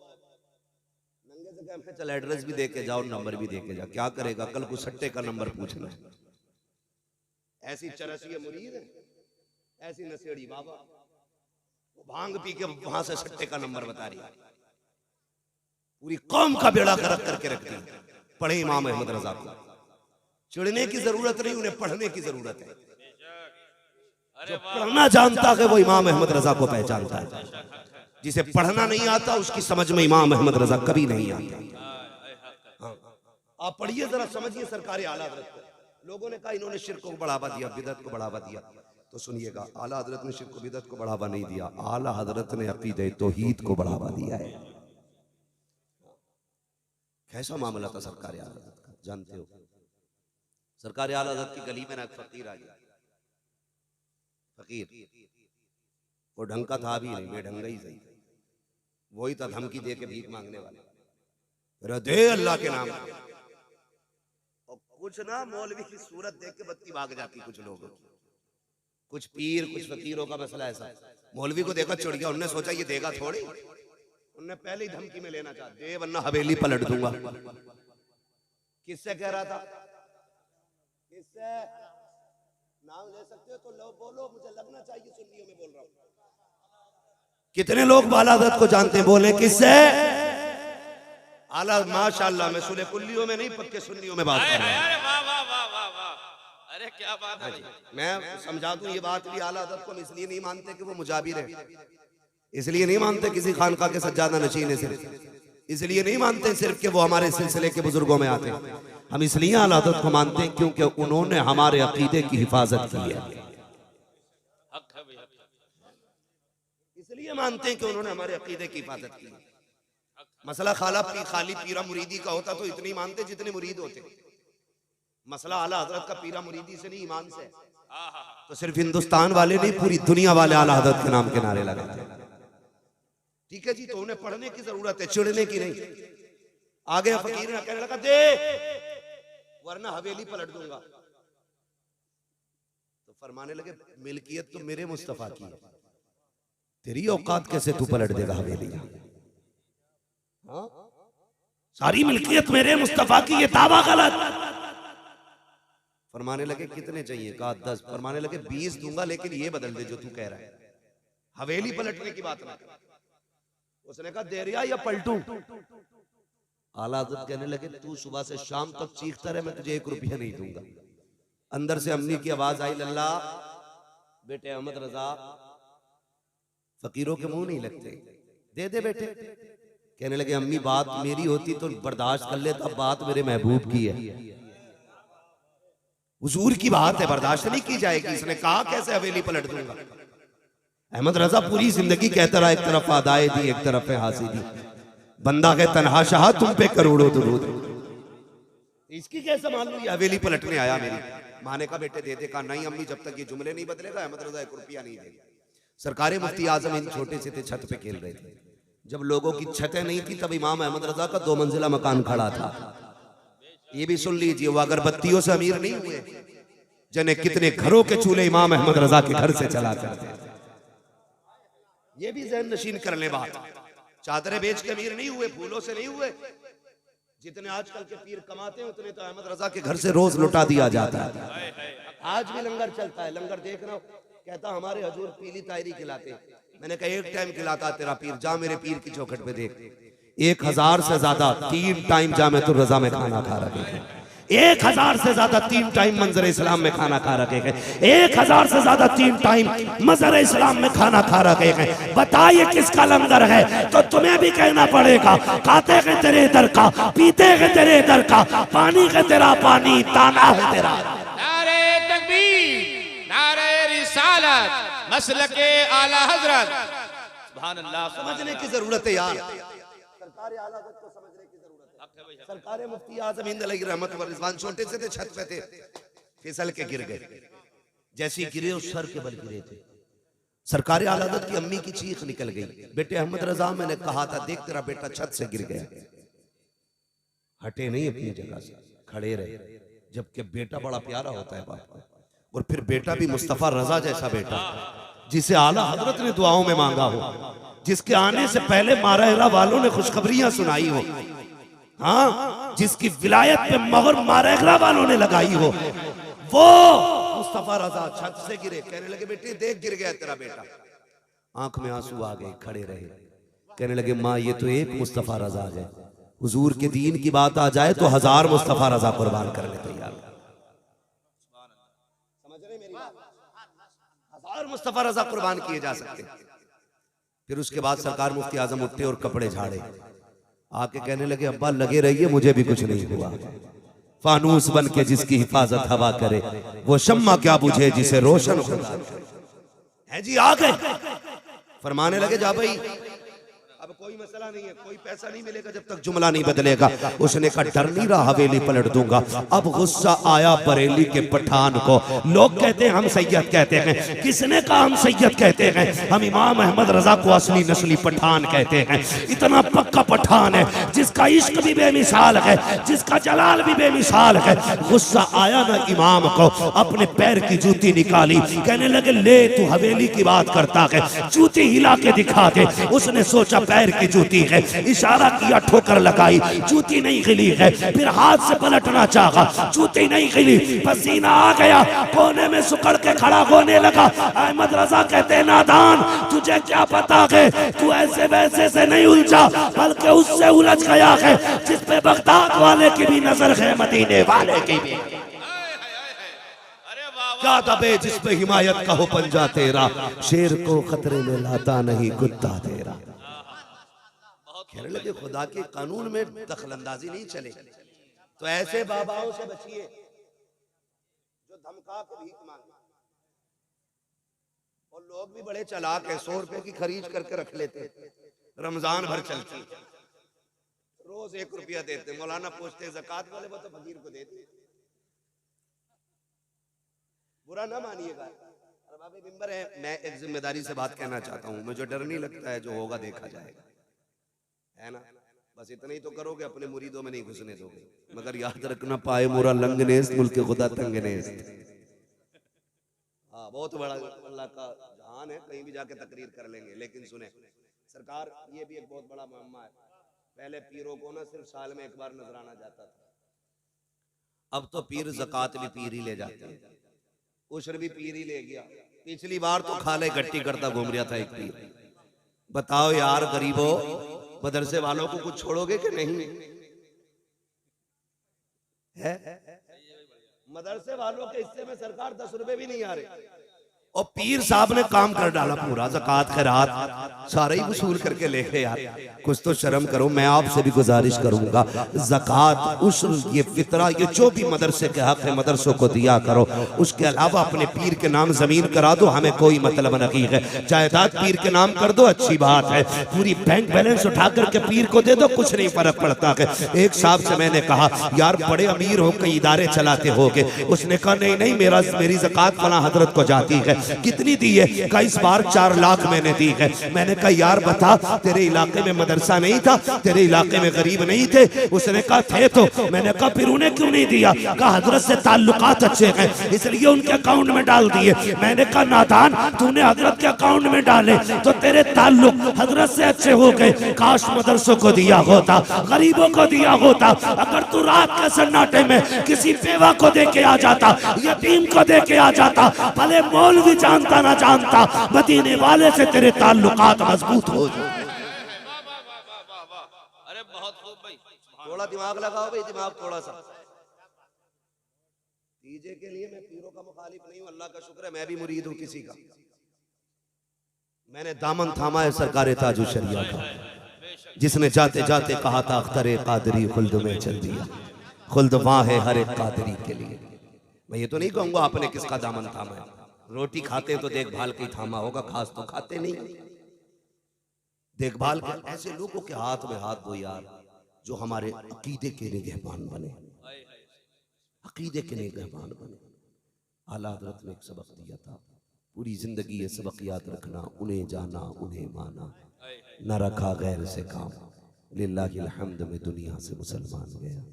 नंगे से कहते चल एड्रेस भी देके जाओ, नंबर भी देके जाओ, क्या करेगा कल को सट्टे का नंबर पूछना। ऐसी चरसिया मुरीद है, ऐसी नशेड़ी बाबा, भांग पी के वहां से सट्टे का नंबर बता रही है, पूरी कौम का बेड़ा गर्क करके रखती है। पढ़े इमाम अहमद रजा को, चिढ़ने की जरूरत नहीं, उन्हें पढ़ने की जरूरत है। जो पढ़ना जानता है वो इमाम अहमद रजा को पहचानता है, जिसे पढ़ना नहीं आता उसकी समझ में इमाम अहमद रजा कभी नहीं आता। आप पढ़िए जरा, समझिए सरकार आला हजरत को। लोगों ने कहा इन्होंने शिर्क को बढ़ावा दिया, बिदअत को बढ़ावा दिया, तो सुनिएगा आला हजरत ने शिर्क को बिदअत को बढ़ावा नहीं दिया, आला हजरत ने अकीदे तौहीद को बढ़ावा दिया है। कैसा मामला था सरकार आला हजरत का, जानते हो? सरकार आला हजरत की गली में ना फकीर आ गया, फकीर वो ढंग का था भी नहीं, बेढंगा ही सही, वही था धमकी दे के भीख मांगने वाला, दे अल्लाह के नाम। और कुछ ना मौलवी की सूरत देख के बत्ती भाग जाती कुछ लोगों की, कुछ पीर कुछ फकीरों का मसला ऐसा। मौलवी को देखा चिढ़ गया, उन्होंने सोचा ये देगा थोड़ी, उन्होंने पहले ही धमकी में लेना चाहा, दे वरना हवेली पलट दूंगा। किससे कह रहा था? किससे? नाम ले सकते हो तो लो, बोलो, मुझे लगना चाहिए सुन्नियों में बोल रहा हूं। कितने लोग आला हजरत को जानते हैं, बोले किससे? आला माशाअल्लाह, मैं सुने कुल्लियों में नहीं पक्के सुन्नियों में बात कर रहा हूं। अरे क्या बात है, मैं समझा दूं ये बात भी, आला हजरत को हम इसलिए नहीं मानते कि वो मुजाबिर है, इसलिए नहीं मानते किसी खानका के सज्जादा नशीन है, सिर्फ इसलिए नहीं मानते सिर्फ कि वो हमारे सिलसिले के बुजुर्गों में आते हैं। हम इसलिए आला हजरत को मानते हैं क्योंकि उन्होंने हमारे अकीदे की हिफाजत की है, इसलिए मानते हैं कि उन्होंने हमारे अकीदे की हिफाजत की। मसला खाली पीरा मुरीदी का होता तो इतनी मानते जितने मुरीद होते। मसला आला हजरत का पीरा मुरीदी से नहीं, ईमान से। तो सिर्फ हिंदुस्तान वाले नहीं, पूरी दुनिया वाले आला हजरत के नाम के नारे लगाते हैं। ठीक है जी, तो उन्हें पढ़ने की जरूरत है, चिढ़ने की नहीं। आ गया फकीर ने कहने लगा दे वरना हवेली पलट दूंगा। तो फरमाने लगे मिल्कियत तो मेरे मुस्तफा की है, तेरी औकात कैसे तू पलट देगा हवेली? हाँ? सारी मिल्कियत मेरे मुस्तफा की, ये दावा गलत। फरमाने लगे कितने चाहिए? कहा 10। फरमाने लगे 20 दूंगा, लेकिन ये बदल दे जो तू कह रहा है, हवेली पलटने की बात ना। उसने कहा दे रिया या पलटूं? आला हज़रत कहने लगे तू सुबह से शाम तक चीखता रहे, मैं तुझे 1 रुपया नहीं दूंगा। अंदर से अम्मी की आवाज आई, लल्ला बेटे अहमद रजा फकीरों के मुंह नहीं लगते, दे दे बेटे। कहने लगे अम्मी बात मेरी होती तो बर्दाश्त कर लेता, बात मेरे महबूब की है, हुजूर की बात है, बर्दाश्त नहीं की जाएगी। इसने कहा कैसे हवेली पलट दूंगा? अहमद रजा पूरी जिंदगी कहता रहा, एक तरफ अदाए दी एक तरफ हासी दी, बंदा है तन्हा शाह, तुम पे करोड़ों दुरूद। इसकी कैसे मान लो? ये हवेली पलटने आया मेरी माँ ने कहा बेटे दे दे, कहा नहीं अम्मी जब तक ये जुमले नहीं बदलेगा अहमद रजा 1 रुपया नहीं देगा। सरकार मुफ्ती आजम इन छोटे से थे, छत पे खेल रहे थे। जब लोगों की छतें नहीं थी तब इमाम अहमद रजा का 2 मंजिला मकान खड़ा था। ये भी सुन लीजिए, वो अगरबत्तियों से अमीर नहीं हुए, जने कितने घरों के चूल्हे इमाम अहमद रजा के घर से चला करते थे। ये भी ज़हन नशीन कर ले बात। चादरें बेच के अमीर नहीं हुए, फूलों से नहीं हुए। जितने आजकल के पीर कमाते हैं उतने तो अहमद रजा के घर से रोज लुटा दिया जाता है। आज भी लंगर चलता है, लंगर देख रहा हूं, कहता हमारे हजूर पीली तायरी खिलाते। मैंने कहा 1 टाइम खिलाता तेरा पीर, जा मेरे पीर की चौखट पे देख, 1000 से ज्यादा 3 टाइम जामे तो रजा में खाना खा रखे हैं। 1000 से ज्यादा 3 टाइम मंजर इस्लाम में खाना खा रखे हैं। 1000 से ज्यादा 3 टाइम मंजर इस्लाम में खाना खा रखे हैं। बताइए किसका लंगर है? तो तुम्हें भी कहना पड़ेगा, खाते हैं तेरे दर का, पीते हैं तेरे दर का, पानी है तेरा पानी, ताना है तेरा। नारे तकबीर, नारे रिसालत, मसलके आला हजरत। सुभान अल्लाह। समझने की जरूरत है यार, सरकार आला हजरत को समझने की जरूरत है। सरकार मुफ्ती आजम हिंद अलैहि रहमत व रिजवान छोटे से थे, छत पे थे, फिसल के गिर गए। जैसे गिरे उस सर के बल गिरे थे। सरकार आला हजरत की अम्मी की चीख निकल गई, बेटे अहमद रजा मैंने कहा था देख तेरा बेटा छत से गिर गया। हटे नहीं अपनी जगह से, खड़े रहे। जबकि बेटा बड़ा प्यारा होता है बाप को, और फिर बेटा भी मुस्तफा रजा जैसा बेटा, जिसे आला हजरत ने दुआओं में मांगा हो, जिसके आने से पहले मारहरा वालों ने खुशखबरियां सुनाई हो, हाँ, जिसकी विलायत पे मोहर मारहरा वालों ने लगाई हो, वो मुस्तफा रजा छत से गिरे। कहने लगे बेटे देख गिर गया तेरा बेटा। आंख में आंसू आ गए, खड़े रहे। कहने लगे माँ ये तो एक मुस्तफा रजा है, हुजूर के दीन की बात आ जाए तो 1000 मुस्तफा रजा कुर्बान करने तैयार। समझ रहे मेरी बात? 1000 मुस्तफा रजा कुर्बान किए जा सकते। फिर उसके बाद सरकार मुफ्ती आजम उठे और कपड़े झाड़े, आके कहने लगे अब्बा लगे रहिए, मुझे भी कुछ नहीं हुआ। फानूस बन के जिसकी हिफाजत हवा करे, वो शम्मा क्या बुझे जिसे रोशन खुदा है। जी आ गए, फरमाने लगे जा भाई अब कोई मसला नहीं है, कोई पैसा नहीं मिलेगा जब तक जुमला नहीं बदलेगा। उसने कहा डर नहीं रहा, हवेली पलट दूंगा। अब गुस्सा आया बरेली के पठान को। लोग कहते हैं हम सैयद कहते हैं, किसने कहा हम सैयद कहते हैं? हम इमाम अहमद रजा को असली नस्ली पठान कहते हैं। इतना पक्का पठान है जिसका इश्क भी बेमिसाल है, जिसका जलाल भी बेमिसाल है। गुस्सा आया ना इमाम को, अपने पैर की जूती निकाली, कहने लगे ले तू हवेली की बात करता है, जूती हिला के दिखा दे। उसने सोचा पैर की जूती है, इशारा किया, ठोकर लगाई, जूती नहीं हिली है। फिर हाथ से पलटना चाहा, जूती नहीं हिली, पसीना आ गया, कोने में सुकड़ के खड़ा होने लगा। अहमद रजा कहते नादान तुझे क्या पता है, तू ऐसे वैसे से नहीं उलझा, बल्कि उससे उलझ गया है जिस पे बगदाद वाले की भी नजर है, मदीने वाले की भी। क्या दबे जिस पे हिमायत का हो पंजा तेरा, शेर को खतरे में लाता नहीं कुत्ता तेरा। कहने लगे खुदा के कानून में दखलंदाजी नहीं चले, तो ऐसे बाबाओं से बचिए जो धमका के भीख मांगे। और लोग भी बड़े चालाक है, 100 रुपए की खरीद करके रख लेते, रमजान भर चलती, रोज 1 रुपया देते। मौलाना पूछते ज़कात वाले, वो तो फकीर को देते। बुरा ना मानिएगा, अरबाबे मिंबर है, मैं एक जिम्मेदारी से बात कहना चाहता हूँ। मुझे डर नहीं लगता है, जो होगा देखा जाएगा, है ना। बस इतना ही तो करोगे, अपने मुरीदों में नहीं घुसने दोगे। मगर याद रखना पाए मोरा लंग नेस्त, मुल्क खुदा तंग नेस्त। हाँ बहुत बड़ा अल्लाह का जहान है, कहीं भी जाके तकरीर कर लेंगे। लेकिन सुने सरकार, ये भी एक बहुत बड़ा मामला है। पहले पीरों को ना सिर्फ साल में 1 बार नजराना जाता था, अब तो पीर ज़कात भी पीर ही ले जाते हैं, उशर भी पीर ही ले गया। पिछली बार तो खाले गट्टी करता घूम रहा था एक पीर। बताओ यार गरीबों, मदरसे वालों को कुछ छोड़ोगे कि नहीं है? मदरसे वालों के हिस्से में सरकार 10 रुपए भी नहीं आ रहे, और पीर साहब ने काम कर डाला पूरा, ज़कात खैरात सारे ही वसूल करके ले गए यार। कुछ तो शर्म करो। मैं आपसे भी गुजारिश करूंगा, ज़कात, उश्र, ये फितरा, ये जो भी मदरसे के हक है मदरसों को दिया करो। उसके अलावा अपने पीर के नाम जमीन करा दो, हमें कोई मतलब नहीं है। जायदाद पीर के नाम कर दो, अच्छी बात है। पूरी बैंक बैलेंस उठा करके पीर को दे दो, कुछ नहीं फर्क पड़ता है। एक साहब से मैंने कहा, यार बड़े अमीर हो, कई इदारे चलाते होगे। उसने कहा नहीं नहीं, मेरी ज़कात फला हजरत को जाती है। कितनी दी है? कहा इस बार 4 लाख मैंने दी है। मैंने कहा यार बता, तेरे इलाके में मदरसा नहीं था, तेरे इलाके में गरीब नहीं थे? उसने कहा थे तो। मैंने कहा फिर उन्हें क्यों नहीं दिया? कहा हजरत से ताल्लुकात अच्छे हैं इसलिए उनके अकाउंट में डाल दिए। मैंने कहा नादान, तूने हजरत के अकाउंट में डाले तो तेरे ताल्लुक हजरत से अच्छे हो गए। काश मदरसों को दिया होता, गरीबों को दिया होता। अगर तू रात के सन्नाटे में किसी बेवा को दे के आ जाता, यतीम को दे के आ जाता, भले मौलवी जानता ना जानता, मदीने वाले से तेरे ताल्लुकात मजबूत हो जाए। अरे बहुत खूब भाई, थोड़ा दिमाग लगाओ भाई, दिमाग थोड़ा सा। डीजे के लिए मैं पीरों का मुखालिफ नहीं हूं, अल्लाह का शुक्र है मैं भी मुरीद हूं किसी का। मैंने दामन थामा है सरकार ताजु शरिया का, जिसने जाते जाते कहा था अख्तरे कादरी खुल्द में चल दिया, खुल्द वहां है हर एक कादरी के लिए। मैं ये तो नहीं कहूंगा आपने किसका दामन थामा है। रोटी खाते तो देखभाल के थामा होगा, खास तो खाते नहीं। देखभाल के ऐसे लोगों के हाथ में हाथ दो यार, जो हमारे अकीदे के निगहबान बने, अकीदे के निगहबान बने। आला हज़रत ने एक सबक दिया था, पूरी जिंदगी ये सबक याद रखना, उन्हें जाना उन्हें माना, न रखा गैर से काम, लिल्लाहिल हम्द में दुनिया से मुसलमान गया।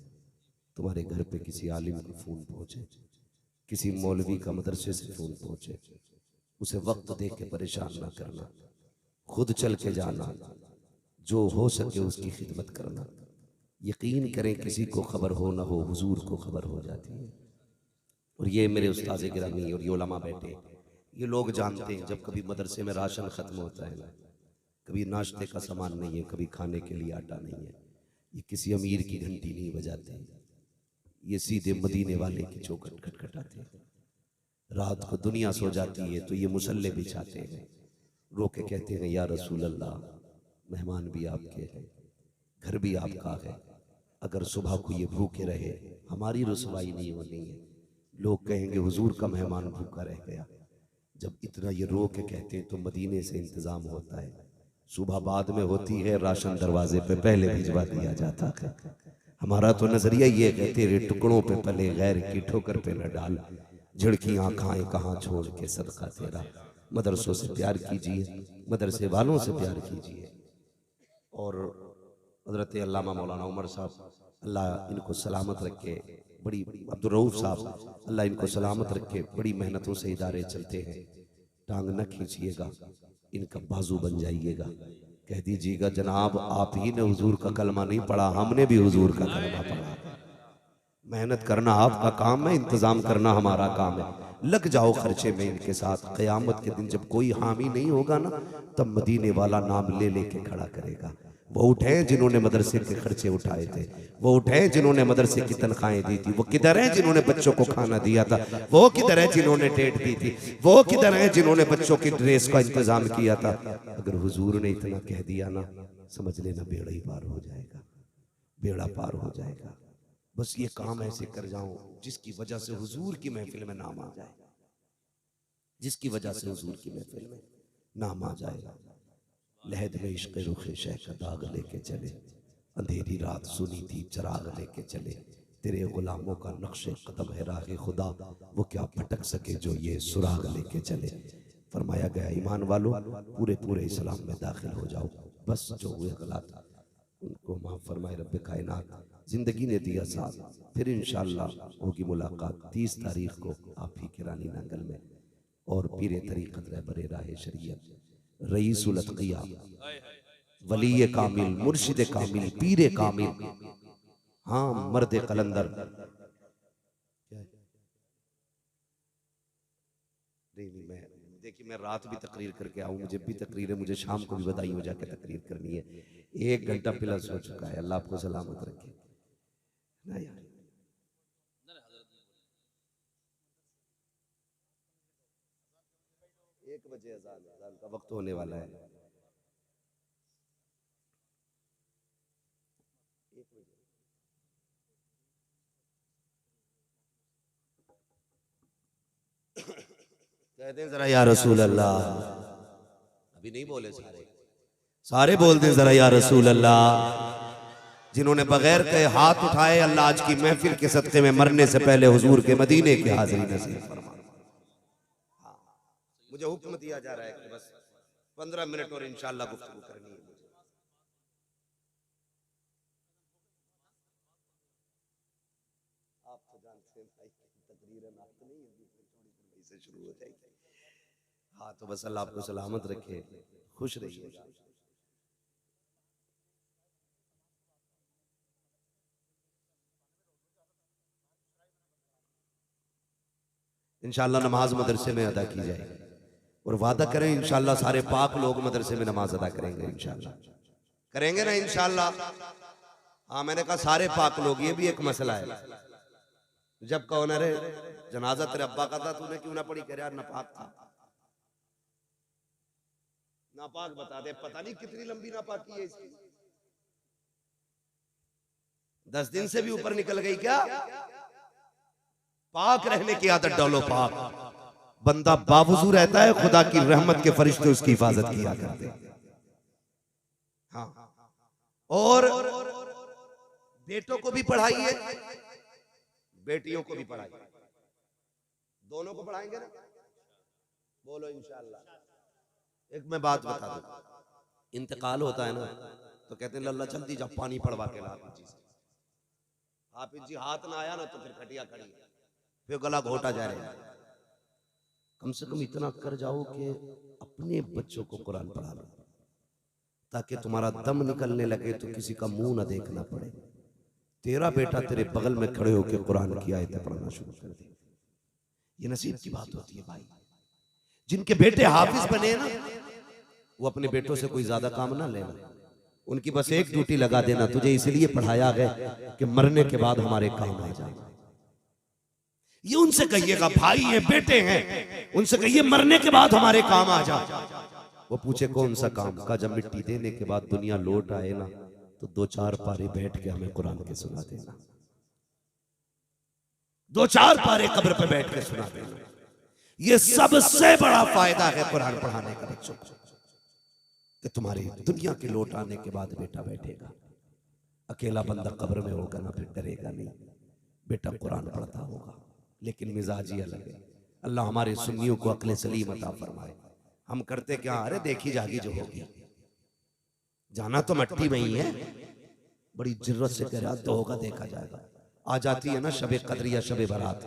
तुम्हारे घर पे किसी आलिम का फोन पहुंचे, किसी मौलवी का मदरसे से फोन पहुंचे, उसे वक्त दे के परेशान ना करना, खुद चल के जाना, जो हो सके उसकी खिदमत करना। यकीन करें किसी को खबर हो ना हो, हुजूर को खबर हो जाती है। और ये मेरे उस्ताद गिरामी और ये उलमा बैठे, ये लोग जानते हैं जब कभी मदरसे में राशन खत्म होता है ना, कभी नाश्ते का सामान नहीं है, कभी खाने के लिए आटा नहीं है, ये किसी अमीर की घंटी नहीं बजाते, ये सीधे मदीने वाले की चौखट खटखटाते हैं। रात को दुनिया सो जाती है तो ये मुसल्ले बिछाते हैं, रो के कहते हैं या रसूल अल्लाह, मेहमान भी आपके हैं, घर भी आपका है, अगर सुबह को ये भूखे रहे हमारी रुसवाई नहीं होनी है। लोग कहेंगे हुजूर का मेहमान भूखा रह गया। जब इतना ये रो के कहते हैं तो मदीने से इंतजाम होता है, सुबह बाद में होती है, राशन दरवाजे पे पहले भिजवा दिया जाता है। हमारा तो नजरिया ये है, तेरे टुकड़ों पे पले गैर की ठोकर पे न डाल, झिड़कियां खाएं कहाँ छोड़ के सदका तेरा। मदरसों से प्यार कीजिए, मदरसे वालों से प्यार कीजिए। और हजरत अल्लामा मौलाना उमर साहब, अल्लाह इनको सलामत रखे, बड़ी अब्दुल रऊफ साहब, अल्लाह इनको सलामत रखे, बड़ी मेहनतों से इदारे चलते हैं। टांग न खींचिएगा, इनका बाजू बन जाइएगा। कह दीजिएगा जनाब आप ही ने हुजूर का कलमा नहीं पढ़ा, हमने भी हुजूर का कलमा पढ़ा। मेहनत करना आपका काम है, इंतजाम करना हमारा काम है। लग जाओ खर्चे में इनके साथ। क़यामत के दिन जब कोई हामी नहीं होगा ना, तब मदीने वाला नाम ले लेके खड़ा करेगा। वो उठे जिन्होंने मदरसे के खर्चे उठाए थे, वो उठे जिन्होंने मदरसे की तनख्वाहें दी थी, वो किधर है जिन्होंने बच्चों को खाना दिया था, वो किधर है जिन्होंने डेट दी थी, वो किधर है जिन्होंने बच्चों की ड्रेस का इंतजाम किया था। अगर हुजूर ने इतना कह दिया ना, समझ लेना बेड़ा ही पार हो जाएगा, बेड़ा पार हो जाएगा। बस ये काम ऐसे कर जाऊं जिसकी वजह से हुजूर की महफिल में नाम आ जाए, जिसकी वजह से हुजूर की महफिल में नाम आ जाएगा। लहद में इश्क़ रुख़े शह का दाग लेके चले, अंधेरी रात सुनी थी चराग लेके चले, तेरे गुलामों का नक्शे कदम है राह खुदा, वो क्या भटक सके जो ये सुराग लेके चले। फरमाया गया ईमान वालों पूरे पूरे इस्लाम में दाखिल हो जाओ, बस जो हुए गलत उनको माफ़ फरमाए रब्बे कायनात। जिंदगी ने दिया साथ, फिर इंशाअल्लाह होगी मुलाकात 30 तारीख को आप ही के रानी नांगल में। और पीरे तरीक़त रहबरे राह शरीयत, रईसुल अत्क़िया, वली कामिल, मुर्शिद कामिल, पीरे कामिल, हाँ मर्द कलंदर। नहीं मैं देखिए, मैं रात भी तकरीर करके आऊँ, मुझे भी तकरीर है, मुझे शाम को भी बदायूं जाके तकरीर करनी है। 1 घंटा प्लस हो चुका है, अल्लाह आपको सलामत रखे ना यार। 1 बजे अज़ान का वक्त होने वाला है। कहते हैं जरा या रसूल अल्लाह। अभी नहीं बोले सारे बोलते हैं जरा या रसूल अल्लाह। जिन्होंने बगैर कहे हाथ उठाए, अल्लाह आज की महफिल के सदक़े में मरने से पहले हुजूर के मदीने की हाजिरी नसीब फरमा। मुझे हुक्म दिया जा रहा है कि बस 15 मिनट और इंशाअल्लाह गुफ्तगू करनी है। आप तो जानते हैं भाई, तकरीरन आप तो नहीं से शुरू हो जाएगी। हाँ तो बस अल्लाह आपको सलामत रखे, खुश रहिए। इंशाअल्लाह नमाज मदरसे में अदा की जाएगी और वादा करें इंशाअल्लाह सारे पाक लोग मदरसे में नमाज अदा करेंगे। इंशाअल्लाह करेंगे ना इंशाअल्लाह। हाँ मैंने कहा सारे पाक लोग, ये भी एक मसला है। जब कहो ना रे जनाजा तेरे अब्बा का था, तूने क्यों ना पढ़ी? कह यार नापाक था। नापाक बता दे, पता नहीं कितनी लंबी नापाकी है इसकी। 10 दिन से भी ऊपर निकल गई क्या? पाक रहने की आदत डालो। पाक बंदा बावजू रहता है, खुदा की रहमत के फरिश्ते उसकी हिफाजत किया करते हैं। हाँ और बेटों को भी पढ़ाइए, बेटियों को भी पढ़ाइए, दोनों को पढ़ाएंगे ना? बोलो इंशाअल्लाह। एक मैं बात बता दूं, इंतकाल होता है ना तो कहते हैं लल्ला जल्दी जा पानी पड़वा के ला हाफिज जी। हाफिज जी हाथ ना आया ना तो फिर खटिया खड़ी, फिर गला घोटा जा रहा है। कम से कम इतना कर जाओ कि अपने बच्चों को कुरान पढ़ा लो, ताकि तुम्हारा दम निकलने लगे तो किसी का मुंह ना देखना पड़े। तेरा बेटा तेरे बगल में खड़े होकर कुरान की आयतें पढ़ना शुरू कर दे। ये नसीब की बात होती है भाई। जिनके बेटे हाफिज बने ना, वो अपने बेटों से कोई ज्यादा काम ना लेना, उनकी बस एक ड्यूटी लगा देना, तुझे इसलिए पढ़ाया गया कि मरने के बाद हमारे काम आ जाए। ये उनसे कहिएगा, भाई ये बेटे हैं, उनसे कहिए मरने के बाद हमारे काम आ जाए। वो पूछे कौन सा काम? का जब मिट्टी देने के बाद दुनिया लौट आए ना तो 2-4 पारे बैठ के हमें कुरान के सुना देना। 2-4 पारे कब्र पे बैठ के सुना देना। ये सबसे बड़ा फायदा है कुरान पढ़ाने का बच्चों को, कि तुम्हारी दुनिया के लौट आने के बाद बेटा बैठेगा, अकेला बंदा कब्र में होगा ना, फिर डरेगा नहीं, बेटा कुरान पढ़ता होगा। लेकिन मिजाज ही अलग है। अल्लाह हमारे सुन्नियों को अक्ल सलीम अता फरमाए। हम करते क्या, अरे देखी जागी जो होगी, जाना तो मट्टी में ही है, बड़ी जरूरत से कह रहा तो होगा, देखा जाएगा। आ जाती है ना शबे कद्र या शबे बारात,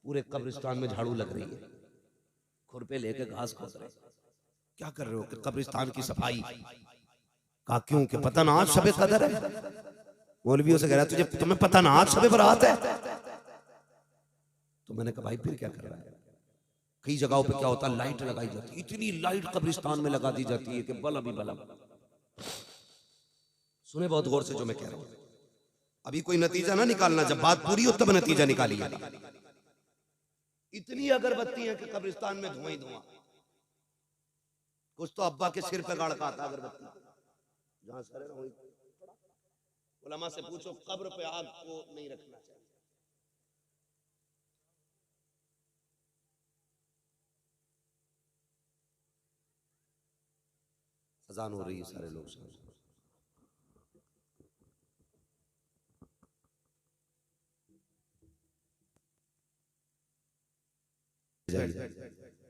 पूरे कब्रिस्तान में झाड़ू लग रही है, खुरपे लेके घास खोद रहे। क्या कर रहे हो? कि कब्रिस्तान की सफाई का। क्यों? कि पता ना आज शबे कद्र है। मौलवियों से कह रहा है तुम्हें पता ना आज शबे बारात है? तो मैंने कहा भाई फिर क्या कर रहा है? कई जगहों पे क्या होता है, लाइट लगाई जाती है, इतनी लाइट कब्रिस्तान में लगा दी जाती है कि बल्ब ही बल्ब। सुने बहुत गौर से जो मैं कह रहा हूं, अभी कोई नतीजा ना निकालना, जब बात पूरी हो तब नतीजा निकालिएगा। इतनी अगरबत्ती है कि कब्रिस्तान में धुआं ही धुआं। कुछ तो अब्बा के सिर पे गाड़ का आता अगरबत्ती, जहां सर है वहीं। उलमा से पूछो कब्र पे आग को नहीं रखना चाहिए। अजान हो रही है, सारे लोग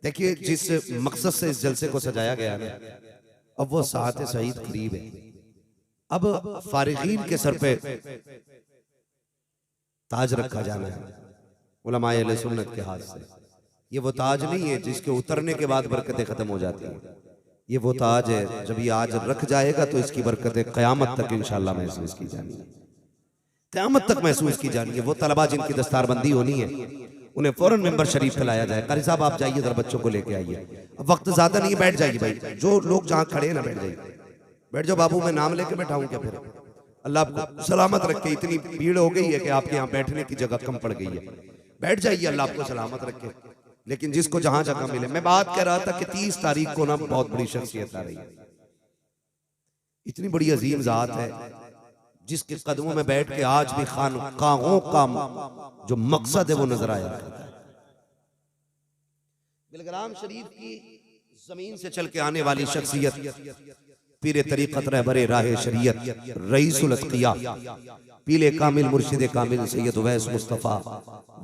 देखिए जिस मकसद से इस जलसे को सजाया गया ना, अब वो साथ शहीद करीब है। अब फारिगीन के सर पे ताज रखा जाना है उलमाए अहले सुन्नत के हाथ से। ये वो ताज नहीं है जिसके उतरने के बाद बरकतें खत्म हो जाती हैं। ये वो ताज है, जब ये आज रख जाएगा तो इसकी बरकतें क़यामत तक इंशाअल्लाह महसूस की जानी है, क़यामत तक महसूस की जानी है। वो तलबा जिनकी दस्तारबंदी होनी है, उन्हें फौरन मेंबर शरीफ पे लाया जाए। कारी साहब आप जाइए जरा बच्चों को लेके आइए। अब वक्त ज्यादा नहीं, बैठ जाइए भाई, जो लोग जहाँ खड़े हैं ना बैठ जाइए, बैठ जाओ। बाबू मैं नाम लेके बैठाऊं क्या? फिर अल्लाह आपको सलामत रखे। इतनी भीड़ हो गई है कि आपके यहाँ बैठने की जगह कम पड़ गई है। बैठ जाइए, अल्लाह आपको सलामत रखे। लेकिन जिसको जहां जगह मिले। मैं बात कर रहा था कि 30 तारीख को ना बहुत बड़ी शख्सियत आ रही है, इतनी बड़ी अजीम जात है, जिसके कदमों में बैठ के आज भी खानकाहों का जो मकसद है वो नजर आया करता है। बिलग्राम शरीफ की जमीन से चल के आने वाली शख्सियत पीरे तरीक़त रहबरे राह शरीयत रईसुल अत्क़िया पीले कामिल मुर्शिद कामिल सैयद उवैस मुस्तफ़ा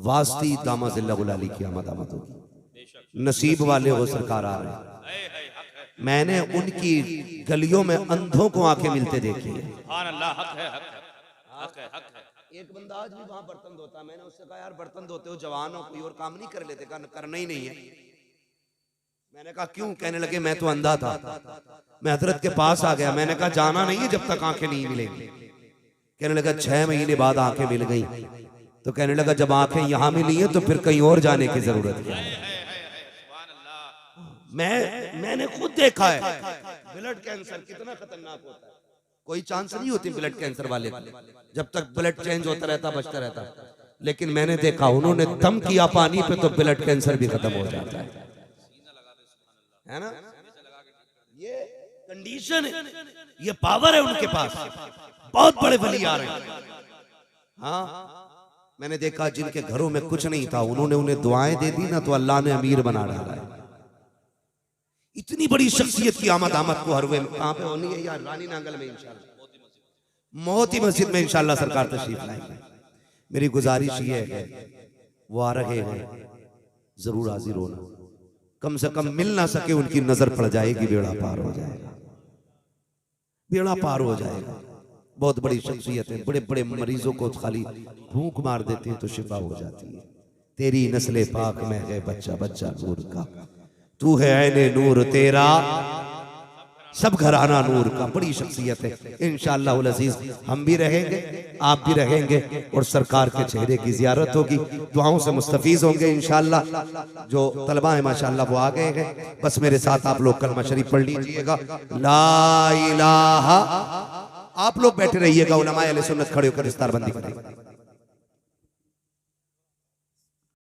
वास्ती दामाज़िल्लहुल अली की आमद होगी। नसीब वाले हो सरकार आ रहे हैं। मैंने उनकी गलियों में अंधों को आंखें मिलते देखी है। एक बंदा आज भी वहां बर्तन धोता है। मैंने उससे कहा यार बर्तन धोते हो जवान हो, कोई और काम नहीं कर लेते? करना ही नहीं है। मैंने कहा क्यों? कहने लगे मैं तो अंधा था, मैं हजरत के पास आ गया। मैंने कहा जाना नहीं है जब तक आंखें नहीं मिलेंगी। कहने लगा 6 महीने बाद आंखें मिल गई। तो कहने लगा जब आंखें यहां मिली हैं तो फिर कहीं और जाने की जरूरत क्या है? मैंने खुद देखा है ब्लड कैंसर कितना खतरनाक होता है। कोई चांस नहीं होती ब्लड कैंसर वाले को, जब तक ब्लड चेंज होता रहता बचता रहता। लेकिन मैंने देखा उन्होंने दम किया पानी पे तो ब्लड कैंसर भी खत्म हो जाता है ना। ये कंडीशन है, ये पावर है उनके पास। बहुत बड़े वली आ रहे हैं। हाँ, मैंने देखा जिनके घरों में कुछ नहीं था, उन्होंने उन्हें दुआएं दे दी ना तो अल्लाह ने अमीर बना डाला है। इतनी बड़ी शख्सियत की आमद को हर वे कहां पे होनी है यार? रानी नांगल में इंशाल्लाह, मोती मस्जिद में इंशाल्लाह सरकार तशरीफ लाएंगे। मेरी गुजारिश ये है वो आ रहे हैं, जरूर हाजिर होना। कम से कम मिल ना सके उनकी नजर पड़ जाएगी, बेड़ा पार हो जाएगा, बेड़ा पार हो जाएगा। बहुत बड़ी शख्सियत है, बड़े बड़े मरीजों को खाली भूख मार देते हैं तो शिफा हो जाती है। तेरी नस्ले पाक में है बच्चा बच्चा नूर का, तू है ऐने नूर तेरा सब घराना नूर का। बड़ी शख्सियत है। इंशाअल्लाह उल अजीज हम भी रहेंगे, आप भी रहेंगे और सरकार के चेहरे की जियारत होगी, दुआओं से मुस्तफीज होंगे इंशाअल्लाह। जो तलबा है माशाअल्लाह वो आ गए हैं। बस मेरे साथ आप लोग कलमा शरीफ पढ़ लीजिएगा, ला इलाहा। आप लोग बैठे रहिएगा, उलमाए अहले सुन्नत खड़े होकर इस्तारबंदी करेंगे।